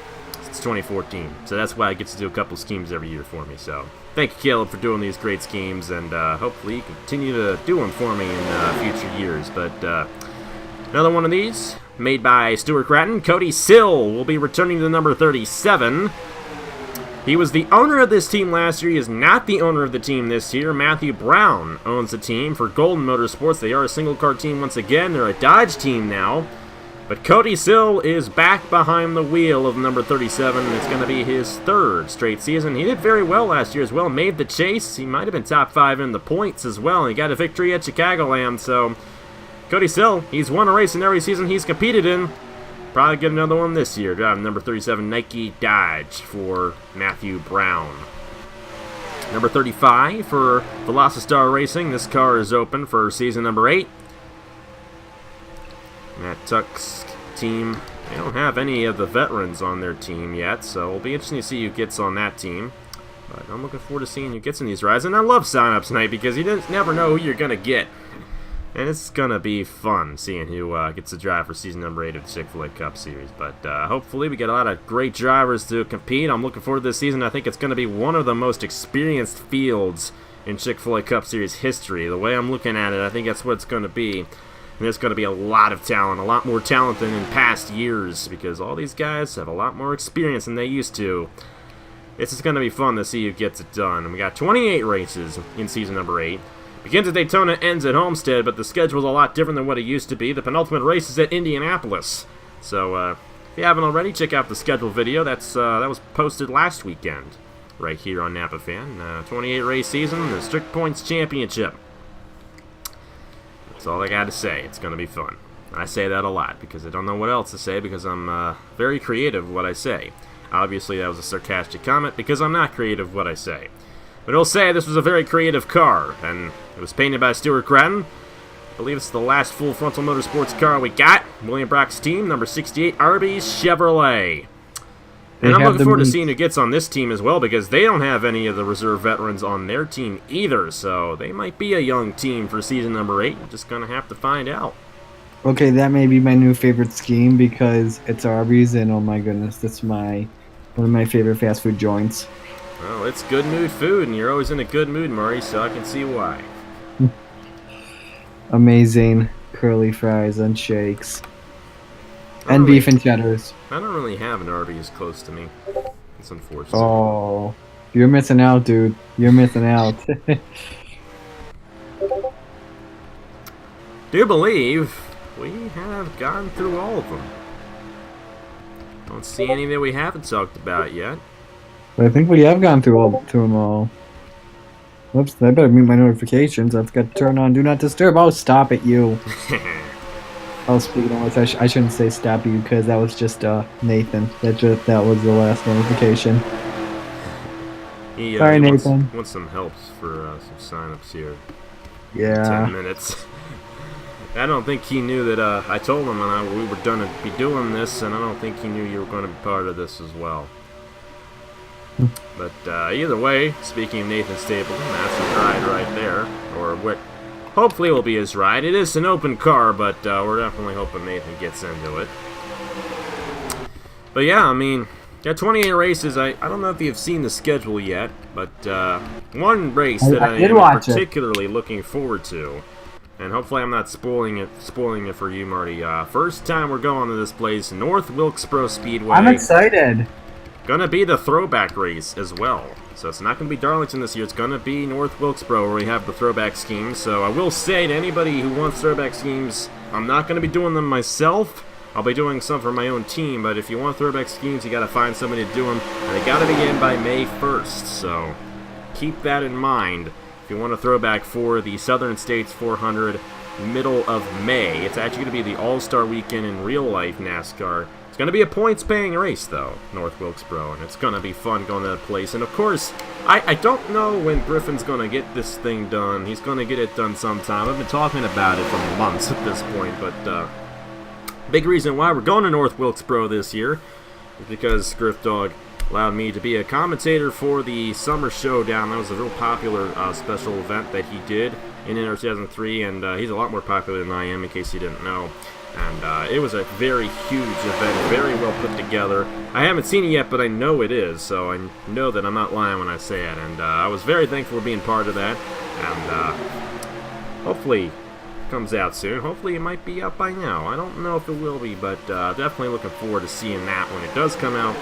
since 2014, so that's why he gets to do a couple schemes every year for me. So thank you, Caleb, for doing these great schemes, and hopefully you can continue to do them for me in future years. But another one of these, made by Stuart Gratton. Cody Sill will be returning to the number 37. He was the owner of this team last year. He is not the owner of the team this year. Matthew Brown owns the team for Golden Motorsports. They are a single-car team once again. They're a Dodge team now. But Cody Sill is back behind the wheel of number 37, and it's going to be his 3rd straight season. He did very well last year as well. Made the chase. He might have been top 5 in the points as well. And he got a victory at Chicagoland. So Cody Sill, he's won a race in every season he's competed in. Probably get another one this year. Driving number 37 Nike Dodge for Matthew Brown. Number 35 for Velocity Racing. This car is open for season number 8. Matt Tuck's team, they don't have any of the veterans on their team yet, so it'll be interesting to see who gets on that team. But I'm looking forward to seeing who gets in these rides. And I love sign-ups night because you never know who you're going to get. And it's going to be fun seeing who gets to drive for season number 8 of the Chick-fil-A Cup Series. But hopefully we get a lot of great drivers to compete. I'm looking forward to this season. I think it's going to be one of the most experienced fields in Chick-fil-A Cup Series history. The way I'm looking at it, I think that's what it's going to be. And there's going to be a lot of talent, a lot more talent than in past years, because all these guys have a lot more experience than they used to. It's just going to be fun to see who gets it done. And we got 28 races in season number 8. Begins at Daytona, ends at Homestead, but the schedule's a lot different than what it used to be. The penultimate race is at Indianapolis. So, if you haven't already, check out the schedule video. That was posted last weekend, right here on Napa Fan. 28 race season, the Strict Points Championship. That's all I got to say. It's going to be fun. I say that a lot because I don't know what else to say because I'm very creative with what I say. Obviously, that was a sarcastic comment because I'm not creative with what I say. But I'll say this was a very creative car, and it was painted by Stuart Gratton. I believe it's the last full frontal motorsports car we got. William Brock's team, number 68, Arby's Chevrolet. And I'm looking forward to seeing who gets on this team as well, because they don't have any of the reserve veterans on their team either, so they might be a young team for season number 8. We're just going to have to find out. Okay, that may be my new favorite scheme because it's Arby's, and oh my goodness, that's one of my favorite fast food joints. Well, it's good mood food, and you're always in a good mood, Murray, so I can see why. Amazing curly fries and shakes. And beef and cheddars. I don't really have an Arby's close to me. It's unfortunate. Oh, you're missing out, dude. You're missing out. Do believe we have gone through all of them. Don't see any that we haven't talked about yet. But I think we have gone through them all. Whoops, I better mute my notifications. I've got to turn on Do Not Disturb. Oh, stop it, you. Oh, speaking of which, I shouldn't say stop you because that was just Nathan. That was the last notification. Sorry, he Nathan. wants some help for some signups here. Yeah. 10 minutes. I don't think he knew that I told him we were going to be doing this, and I don't think he knew you were going to be part of this as well. But either way, speaking of Nathan Stapleton, that's his ride right there, or what hopefully will be his ride. It is an open car, but we're definitely hoping Nathan gets into it. But yeah, I mean, got 28 races. I don't know if you've seen the schedule yet, but one race that I am particularly looking forward to, and hopefully I'm not spoiling it for you, Marty. First time we're going to this place, North Wilkesboro Speedway. I'm excited. Gonna be the throwback race as well. So it's not gonna be Darlington this year. It's gonna be North Wilkesboro where we have the throwback schemes. So I will say to anybody who wants throwback schemes, I'm not gonna be doing them myself. I'll be doing some for my own team, but if you want throwback schemes, you gotta find somebody to do them, and they gotta begin by May 1st. So keep that in mind. If you want a throwback for the Southern States 400, middle of May, it's actually gonna be the All-Star Weekend in real life NASCAR. It's going to be a points-paying race, though, North Wilkesboro, and it's going to be fun going to that place. And, of course, I don't know when Griffin's going to get this thing done. He's going to get it done sometime. I've been talking about it for months at this point, but big reason why we're going to North Wilkesboro this year is because Griff Dog allowed me to be a commentator for the Summer Showdown. That was a real popular special event that he did in 2003, and he's a lot more popular than I am, in case you didn't know. And it was a very huge event, very well put together. I haven't seen it yet, but I know it is, so I know that I'm not lying when I say it. And I was very thankful for being part of that. And hopefully it comes out soon. Hopefully it might be out by now. I don't know if it will be, but definitely looking forward to seeing that when it does come out.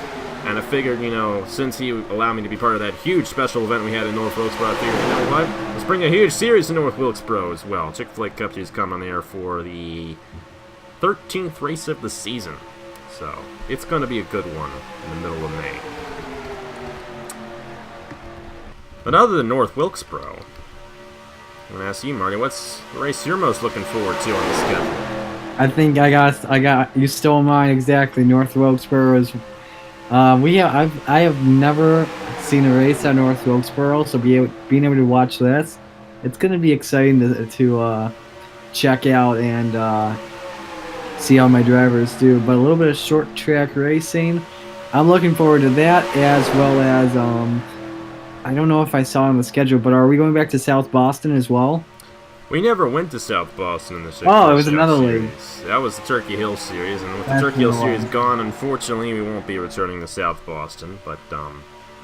And I figured, you know, since he allowed me to be part of that huge special event we had in North Wilkesboro, I figured, you know what? Let's bring a huge series to North Wilkesboro as well. Chick-fil-A Cup Series coming there for the 13th race of the season. So, it's going to be a good one in the middle of May. But other than North Wilkesboro, I'm going to ask you, Marty, what's the race you're most looking forward to on the schedule? I think I got you stole mine exactly. North Wilkesboro is I have never seen a race at North Wilkesboro, so being able to watch this, it's going to be exciting to check out and see how my drivers do. But a little bit of short track racing, I'm looking forward to that, as well as I don't know if I saw on the schedule, but are we going back to South Boston as well? We never went to South Boston in the Oh, it was another league. That was the Turkey Hill Series, and with the Turkey Hill Series gone, unfortunately, we won't be returning to South Boston. But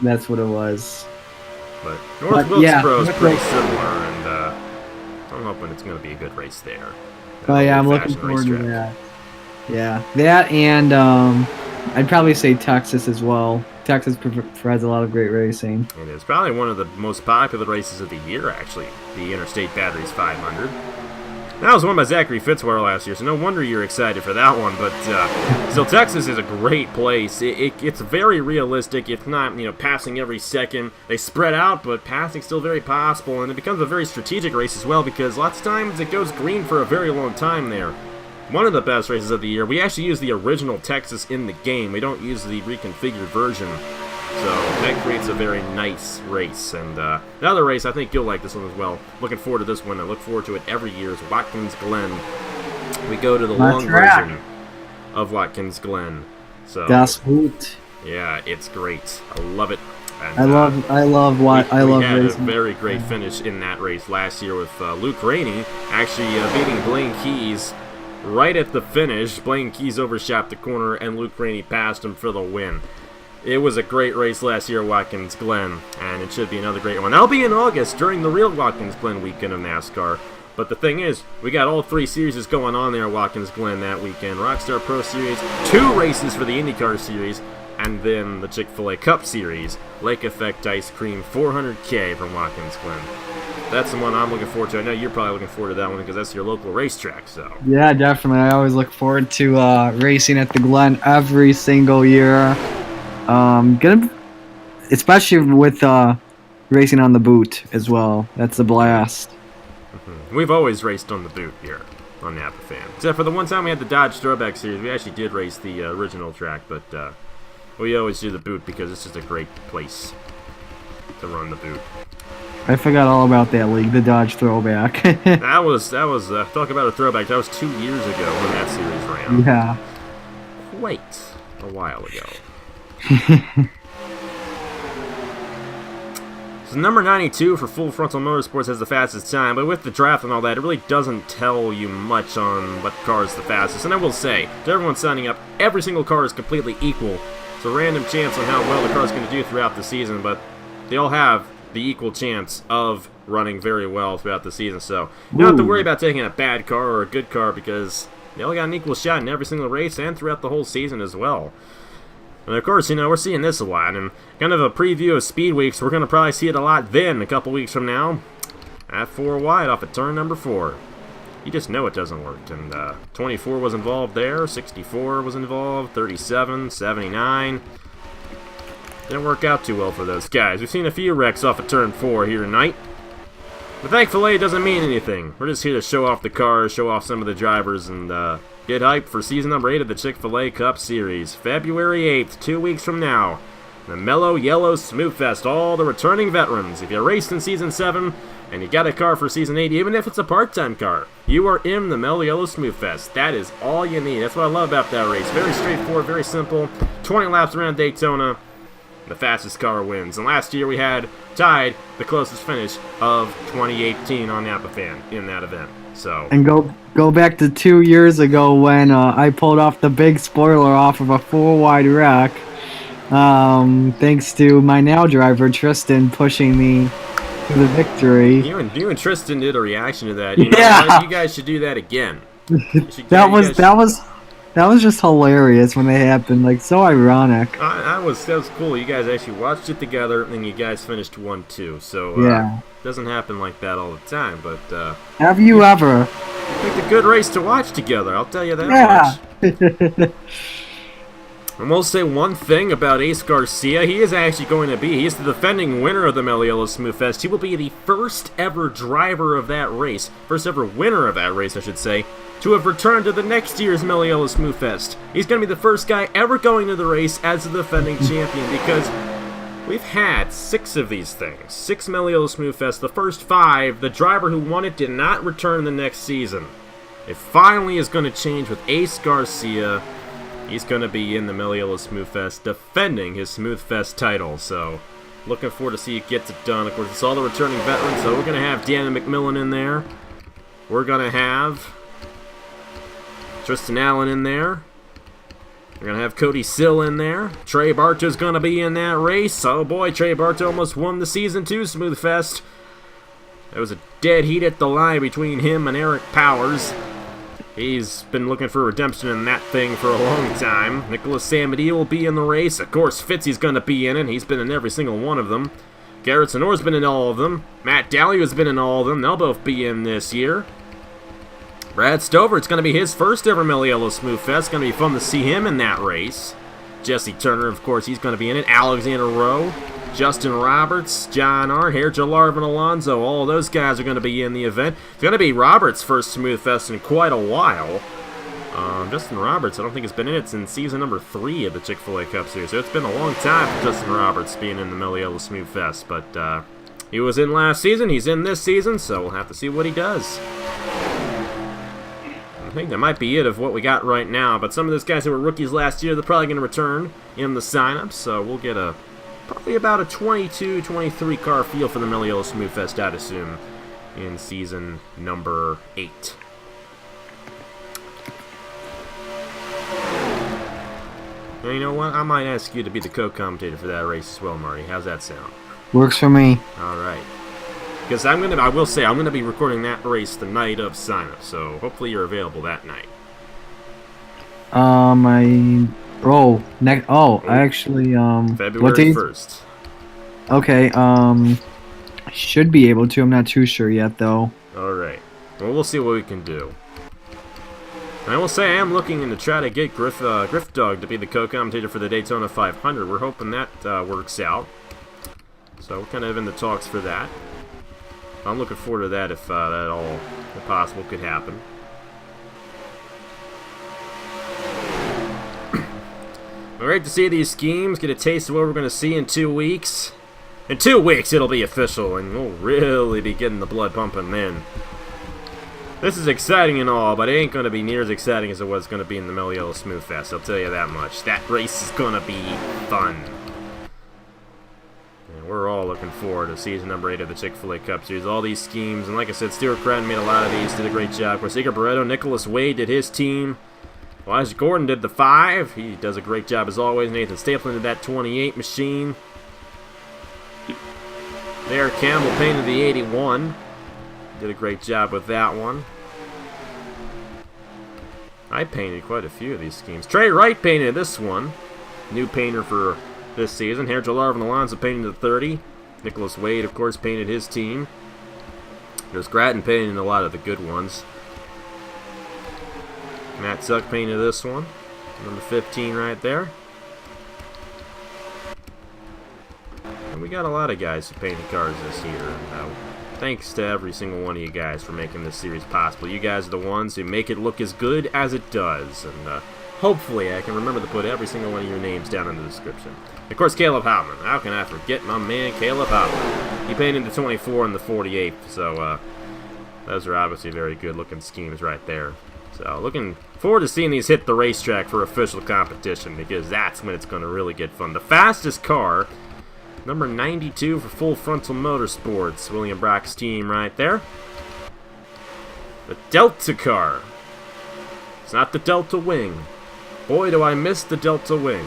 that's what it was. But North Wilkesboro is pretty similar, and I'm hoping it's going to be a good race there. Oh yeah, I'm looking forward to that. Yeah, that and I'd probably say Texas as well. Texas provides a lot of great racing. It is probably one of the most popular races of the year, actually, the Interstate Batteries 500. That was won by Zachary Fitzwater last year, so no wonder you're excited for that one. But still, Texas is a great place. It's very realistic. It's not, passing every second. They spread out, but passing's still very possible, and it becomes a very strategic race as well, because lots of times it goes green for a very long time there. One of the best races of the year. We actually use the original Texas in the game. We don't use the reconfigured version. So that creates a very nice race. And the other race, I think you'll like this one as well. Looking forward to this one. I look forward to it every year. Is Watkins Glen. We go to the long version of Watkins Glen. So that's gut. Yeah, it's great. I love it. And, I love we had racing. a very great finish in that race last year with Luke Rainey actually beating Blaine Keys right at the finish. Blaine Keys overshot the corner, and Luke Rainey passed him for the win. It was a great race last year at Watkins Glen, and it should be another great one. That'll be in August during the real Watkins Glen weekend of NASCAR. But the thing is, we got all three series going on there at Watkins Glen that weekend. Rockstar Pro Series, 2 races for the IndyCar Series, and then the Chick-fil-A Cup Series, Lake Effect Ice Cream 400K from Watkins Glen. That's the one I'm looking forward to. I know you're probably looking forward to that one because that's your local racetrack. So yeah, definitely. I always look forward to racing at the Glen every single year. Especially with racing on the boot as well. That's a blast. Mm-hmm. We've always raced on the boot here on Napa Fan. Except for the one time we had the Dodge Throwback Series, we actually did race the original track, but we always do the boot because it's just a great place to run the boot. I forgot all about that league, the Dodge throwback. That was talk about a throwback. That was 2 years ago when that series ran. Yeah. Quite a while ago. So number 92 for Full Frontal Motorsports has the fastest time, but with the draft and all that, it really doesn't tell you much on what car is the fastest. And I will say, to everyone signing up, every single car is completely equal. It's a random chance on how well the car is going to do throughout the season, but they all have the equal chance of running very well throughout the season. So you don't have to worry about taking a bad car or a good car, because they all got an equal shot in every single race and throughout the whole season as well. And of course, we're seeing this a lot, and kind of a preview of Speed Weeks. We're going to probably see it a lot then, a couple weeks from now, at 4 wide off at turn number 4. You just know it doesn't work. And 24 was involved there, 64 was involved, 37, 79. Didn't work out too well for those guys. We've seen a few wrecks off of turn 4 here tonight. But thankfully, it doesn't mean anything. We're just here to show off the cars, show off some of the drivers, and get hyped for season number 8 of the Chick-fil-A Cup Series. February 8th, 2 weeks from now. The Mellow Yellow Smooth Fest. All the returning veterans. If you raced in season 7 and you got a car for season 8, even if it's a part-time car, you are in the Mellow Yellow Smooth Fest. That is all you need. That's what I love about that race. Very straightforward, very simple. 20 laps around Daytona. The fastest car wins. And last year we had tied the closest finish of 2018 on Napa Fan in that event. So And go back to 2 years ago when I pulled off the big spoiler off of a 4-wide wreck. Thanks to my now driver Tristan pushing me to the victory. You and Tristan did a reaction to that. You guys should do that again. That was just hilarious when they happened. Like, so ironic. That was cool. You guys actually watched it together, and you guys finished 1-2. So yeah, it doesn't happen like that all the time. But have you ever? Picked a good race to watch together. I'll tell you that much. And we'll say one thing about Ace Garcia. He is actually going to be, he's the defending winner of the Mellow Yellow Smooth Fest. He will be the first ever driver of that race, first ever winner of that race, I should say, to have returned to the next year's Mellow Yellow Smooth Fest. He's going to be the first guy ever going to the race as the defending champion, because we've had 6 of these things. 6 Mellow Yellow Smooth Fest. The first 5, the driver who won it did not return the next season. It finally is going to change with Ace Garcia. He's going to be in the Mellow Yellow Smooth Fest, defending his Smooth Fest title. So, looking forward to see it gets it done. Of course, it's all the returning veterans. So, we're going to have Deanna McMillan in there. We're going to have Tristan Allen in there. We're going to have Cody Sill in there. Trey Barto's going to be in that race. Oh boy, Trey Barto almost won the Season 2 Smooth Fest. There was a dead heat at the line between him and Eric Powers. He's been looking for redemption in that thing for a long time. Nicholas Samedi will be in the race. Of course, Fitzy's going to be in it. He's been in every single one of them. Garrett Sonora's been in all of them. Matt Dallio's been in all of them. They'll both be in this year. Brad Stover, it's going to be his first ever Mellow Yellow Smooth Fest. It's going to be fun to see him in that race. Jesse Turner, of course, he's going to be in it. Alexander Rowe, Justin Roberts, John Art, Hierjel, Arvin, Alonso, all of those guys are going to be in the event. It's going to be Roberts' first Smooth Fest in quite a while. Justin Roberts, I don't think has been in it since season number 3 of the Chick-fil-A Cup Series, so it's been a long time for Justin Roberts being in the Mellow Yellow Smooth Fest, but he was in last season, he's in this season, so we'll have to see what he does. I think that might be it of what we got right now, but some of those guys who were rookies last year, they're probably going to return in the sign-ups, so we'll get probably about a 22, 23 car feel for the Mellow Yellow Smooth Fest, I'd assume, in season number 8. And you know what? I might ask you to be the co-commentator for that race as well, Marty. How's that sound? Works for me. All right. Because I'm gonna be recording that race the night of sign-up, so hopefully you're available that night. February what day? 1st. Okay, should be able to. I'm not too sure yet, though. All right. Well, we'll see what we can do. And I will say I am looking to try to get Griff Dog to be the co-commentator for the Daytona 500. We're hoping that works out. So we're kind of in the talks for that. I'm looking forward to that if that all if possible could happen. Great to see these schemes, get a taste of what we're going to see in 2 weeks. In 2 weeks, it'll be official, and we'll really be getting the blood pumping then. This is exciting and all, but it ain't going to be near as exciting as it was going to be in the Mellow Yellow Smooth Fest, I'll tell you that much. That race is going to be fun. And we're all looking forward to season number 8 of the Chick-fil-A Cup Series. All these schemes, and like I said, Stuart Gratton made a lot of these, did a great job. Of course, Igor Barreto, Nicholas Wade did his team. Elijah Gordon did the 5. He does a great job as always. Nathan Stapleton did that 28 machine. There, Campbell painted the 81. Did a great job with that one. I painted quite a few of these schemes. Trey Wright painted this one. New painter for this season. Hierjel, Arvin, Alonso painted the 30. Nicholas Wade, of course, painted his team. There's Gratton painting a lot of the good ones. Matt Zuck painted this one. Number 15 right there. And we got a lot of guys who painted cars this year. And, thanks to every single one of you guys for making this series possible. You guys are the ones who make it look as good as it does. And hopefully I can remember to put every single one of your names down in the description. Of course, Caleb Hoffman. How can I forget my man, Caleb Hoffman? He painted the 24 and the 48. So those are obviously very good looking schemes right there. So looking forward to seeing these hit the racetrack for official competition, because that's when it's going to really get fun. The fastest car, number 92 for Full Frontal Motorsports, William Brock's team right there. The Delta car. It's not the Delta Wing. Boy, do I miss the Delta Wing.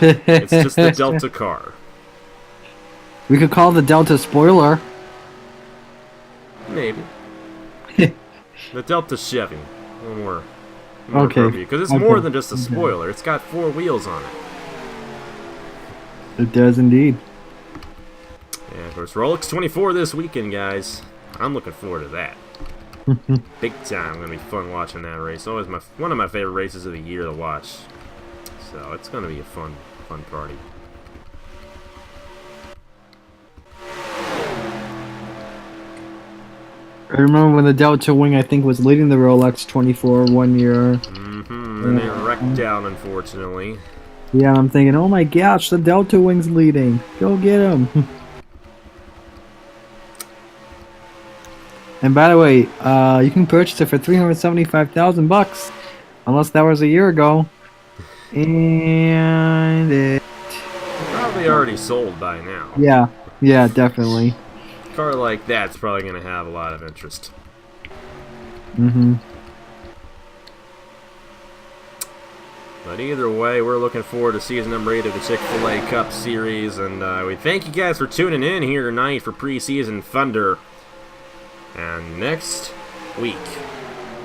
It's just the Delta car. We could call the Delta Spoiler. Maybe. The Delta Chevy. A little more okay. Because it's more than just a spoiler. It's got 4 wheels on it. It does indeed. Yeah, of course, Rolex 24 this weekend, guys. I'm looking forward to that. Big time. Gonna be fun watching that race. Always one of my favorite races of the year to watch. So it's gonna be a fun party. I remember when the Delta Wing, I think, was leading the Rolex 24 one year. And they wrecked out, unfortunately. Yeah, I'm thinking, oh my gosh, the Delta Wing's leading. Go get him. And by the way, you can purchase it for $375,000, unless that was a year ago. And it Probably already sold by now. Yeah, definitely. A car like that's probably going to have a lot of interest. But either way, we're looking forward to season number 8 of the Chick-fil-A Cup Series, and we thank you guys for tuning in here tonight for Preseason Thunder. And next week,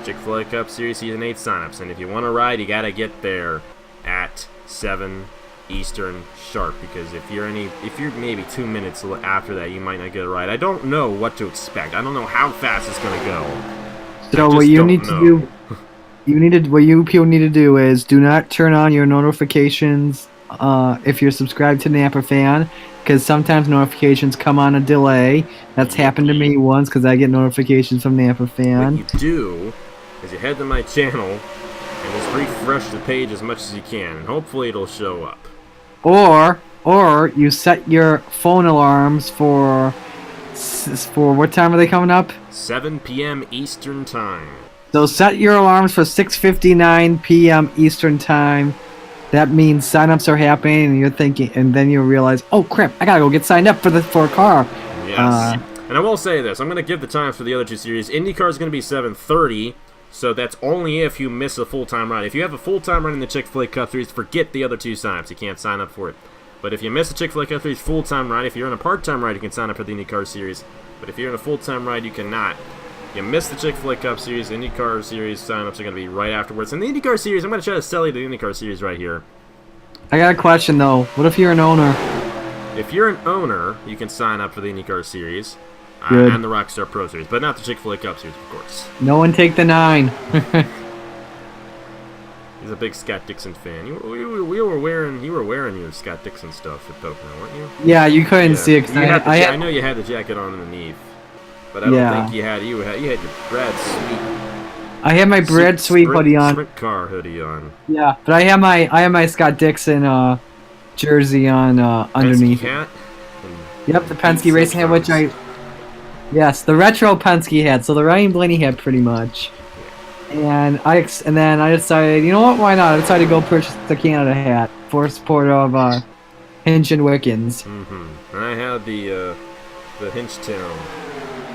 Chick-fil-A Cup Series Season 8 signups, and if you want to ride, you got to get there at 7 Eastern sharp, because if you're maybe 2 minutes after that, you might not get a ride. I don't know what to expect. I don't know how fast it's going to go. So what you need to do, what you people need to do is do not turn on your notifications if you're subscribed to Napa Fan, because sometimes notifications come on a delay. That's happened to me once, because I get notifications from Napa Fan. What you do is you head to my channel and just refresh the page as much as you can, and hopefully it'll show up. Or you set your phone alarms for what time are they coming up? 7 p.m. Eastern Time. So set your alarms for 6:59 p.m. Eastern Time. That means signups are happening, and you're thinking, and then you realize, oh crap, I gotta go get signed up for a car. Yes. And I will say this: I'm going to give the times for the other 2 series. IndyCar is going to be 7:30, so that's only if you miss a full-time ride. If you have a full-time ride in the Chick-fil-A Cup Series, forget the other 2 signups. You can't sign up for it. But if you miss a Chick-fil-A Cup Series full-time ride, if you're in a part-time ride, you can sign up for the IndyCar Series. But if you're in a full-time ride, you cannot. You miss the Chick-fil-A Cup Series, IndyCar Series signups are going to be right afterwards. And the IndyCar Series, I'm going to try to sell you the IndyCar Series right here. I got a question though. What if you're an owner? If you're an owner, you can sign up for the IndyCar Series Good. And the Rockstar Pro Series, but not the Chick-fil-A Cup Series, of course. No one take the 9. He's a big Scott Dixon fan. You were wearing your Scott Dixon stuff at Pocono, weren't you? Yeah, you couldn't see it. I know you had the jacket on underneath, but I don't think you had your Brad Sweet. I had my Brad Sweet hoodie on. Sprint car hoodie on. Yeah, but I have my Scott Dixon jersey on underneath. Cat? Yep, the Penske racing hat, which yes, the retro Penske hat. So the Ryan Blaney hat, pretty much. And then I decided, you know what? Why not? I decided to go purchase the Canada hat for support of Hinch and Wickens. Mm-hmm. And I had the Hinchtown.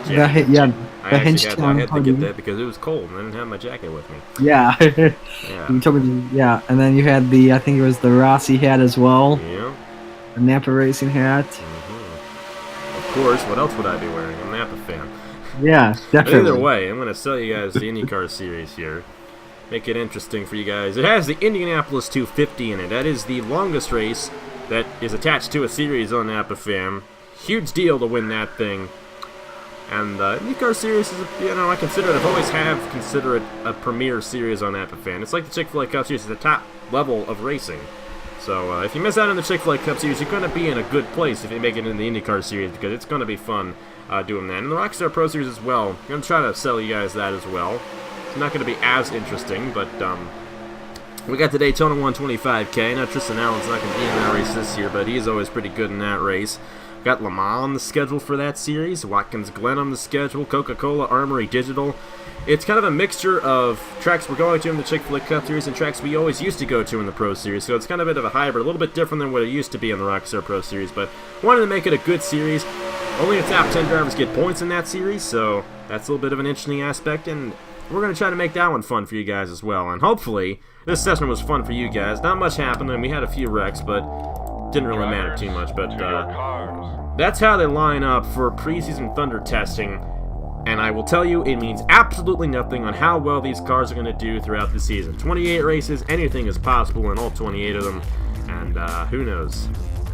The Hinchtown. I had to get that because it was cold and I didn't have my jacket with me. Yeah. Yeah. You told me. Yeah, and then you had the, I think it was the Rossi hat as well. Yeah. The Napa racing hat. Mm-hmm. Of course. What else would I be wearing? I'm a Napa fan. Yeah, definitely. But either way, I'm going to sell you guys the IndyCar series here. Make it interesting for you guys. It has the Indianapolis 250 in it. That is the longest race that is attached to a series on Napa Fam. Huge deal to win that thing. And the IndyCar series is, I consider it a premier series on Napa Fan. It's like the Chick-fil-A Cup series, it's the top level of racing. So if you miss out on the Chick-fil-A Cup series, you're going to be in a good place if you make it in the IndyCar series because it's going to be fun. Doing that. And the Rockstar Pro Series as well. I'm going to try to sell you guys that as well. It's not going to be as interesting, but we got the Daytona 125K. Now, Tristan Allen's not going to be in that race this year, but he's always pretty good in that race. We got Le Mans on the schedule for that series. Watkins Glen on the schedule. Coca-Cola Armory Digital. It's kind of a mixture of tracks we're going to in the Chick-fil-A Cup Series and tracks we always used to go to in the Pro Series. So it's kind of a bit of a hybrid, a little bit different than what it used to be in the Rockstar Pro Series, but wanted to make it a good series. Only the top 10 drivers get points in that series, so that's a little bit of an interesting aspect, and we're going to try to make that one fun for you guys as well. And hopefully, this session was fun for you guys. Not much happened, and we had a few wrecks, but didn't really matter too much. But that's how they line up for preseason Thunder testing, and I will tell you, it means absolutely nothing on how well these cars are going to do throughout the season. 28 races, anything is possible in all 28 of them, and who knows.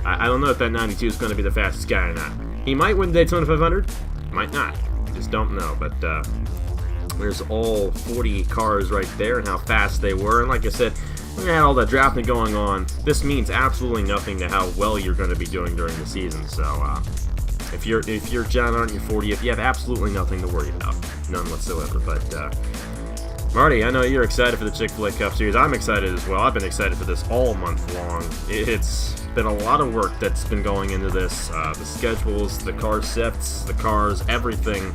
I don't know if that 92 is going to be the fastest guy or not. He might win Daytona 500, might not. Just don't know. But there's all 40 cars right there and how fast they were. And like I said, we had all that drafting going on. This means absolutely nothing to how well you're going to be doing during the season. So if you're John on your 40th, you have absolutely nothing to worry about, none whatsoever. But Marty, I know you're excited for the Chick-fil-A Cup Series. I'm excited as well. I've been excited for this all month long. It's been a lot of work that's been going into this. The schedules, the car sets, the cars, everything. I'm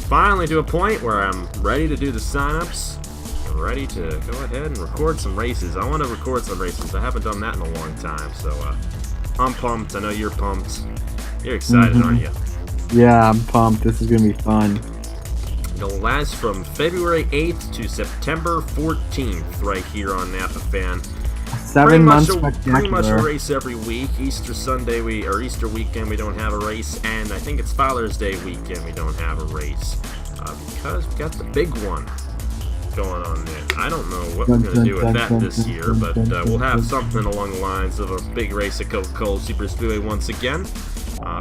finally to a point where I'm ready to do the signups. I'm ready to go ahead and record some races. I want to record some races. I haven't done that in a long time, so I'm pumped. I know you're pumped. You're excited, aren't you? Yeah, I'm pumped. This is going to be fun. It'll last from February 8th to September 14th right here on Napa Fan. 7 months spectacular. Pretty much a race every week. Easter Sunday Easter weekend we don't have a race, and I think it's Father's Day weekend we don't have a race because we got the big one going on there. I don't know what we're going to do with that this year, but we'll have something along the lines of a big race at Coca-Cola Super Speedway once again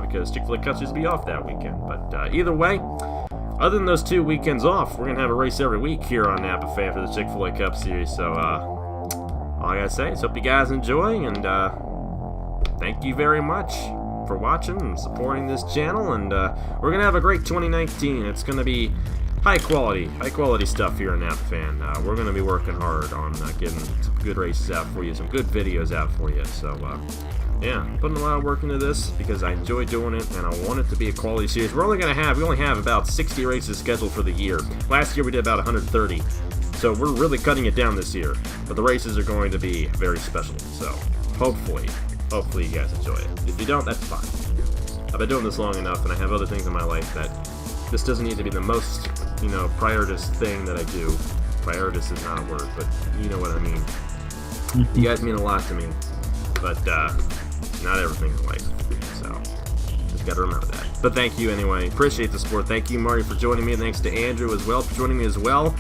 because Chick-fil-A Cup will be off that weekend. But either way, other than those 2 weekends off, we're going to have a race every week here on Napa Fan for the Chick-fil-A Cup Series. So, all I gotta say is hope you guys enjoy, and thank you very much for watching and supporting this channel. And we're going to have a great 2019. It's going to be high quality stuff here on Napa Fan. We're going to be working hard on getting some good races out for you, some good videos out for you. So, yeah, putting a lot of work into this because I enjoy doing it and I want it to be a quality series. We only have about 60 races scheduled for the year. Last year we did about 130. So we're really cutting it down this year. But the races are going to be very special. So hopefully you guys enjoy it. If you don't, that's fine. I've been doing this long enough and I have other things in my life that this doesn't need to be the most, prioritist thing that I do. Prioritist is not a word, but you know what I mean. You guys mean a lot to me. But not everything in life. So just gotta remember that. But thank you anyway. Appreciate the support. Thank you, Marty, for joining me. Thanks to Andrew as well for joining me as well.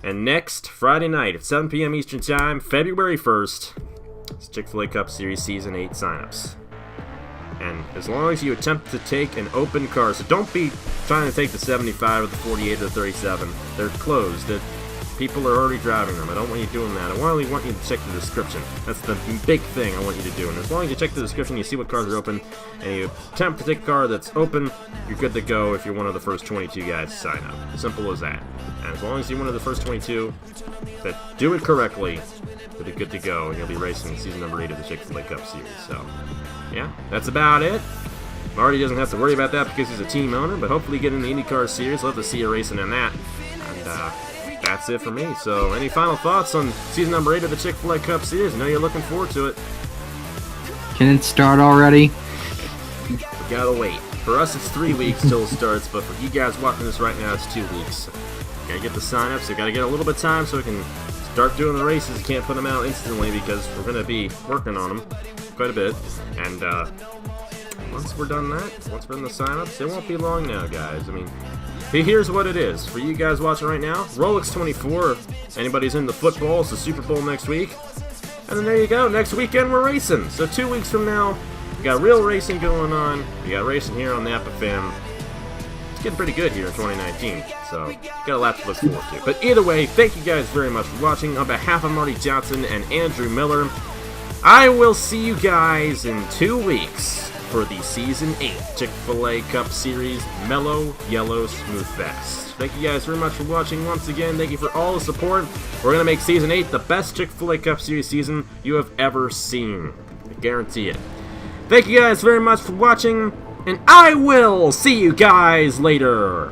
And next Friday night at 7 p.m. Eastern Time, February 1st, it's Chick-fil-A Cup Series Season 8 signups. And as long as you attempt to take an open car, so don't be trying to take the 75 or the 48 or the 37. They're closed. People are already driving them. I don't want you doing that. I only want you to check the description. That's the big thing I want you to do. And as long as you check the description, you see what cars are open, and you attempt to take a car that's open, you're good to go if you're one of the first 22 guys to sign up. Simple as that. And as long as you're one of the first 22 that do it correctly, you'll be good to go, and you'll be racing season number 8 of the Chick-fil-A Cup Series. So, yeah, that's about it. Marty doesn't have to worry about that because he's a team owner, but hopefully get in the IndyCar Series. Love to see you racing in that. And that's it for me. So any final thoughts on season number 8 of the Chick-fil-A Cup Series? I know you're looking forward to it. Can it start already? We gotta wait. For us, it's 3 weeks till it starts, but for you guys watching this right now, it's 2 weeks. Gotta get the sign-ups, so gotta get a little bit of time so we can start doing the races. Can't put them out instantly because we're gonna be working on them quite a bit. And once we're done that, once we're in the sign-ups, it won't be long now, guys. I mean, here's what it is. For you guys watching right now, Rolex 24. Anybody's into football, it's the Super Bowl next week. And then there you go, next weekend we're racing. So 2 weeks from now, we got real racing going on. We got racing here on the APA-FM. It's getting pretty good here in 2019, so got a lot to look forward to. But either way, thank you guys very much for watching. On behalf of Marty Johnson and Andrew Miller, I will see you guys in 2 weeks for the Season 8 Chick-fil-A Cup Series Mellow Yellow Smooth Fest. Thank you guys very much for watching once again. Thank you for all the support. We're going to make Season 8 the best Chick-fil-A Cup Series season you have ever seen. I guarantee it. Thank you guys very much for watching, and I will see you guys later.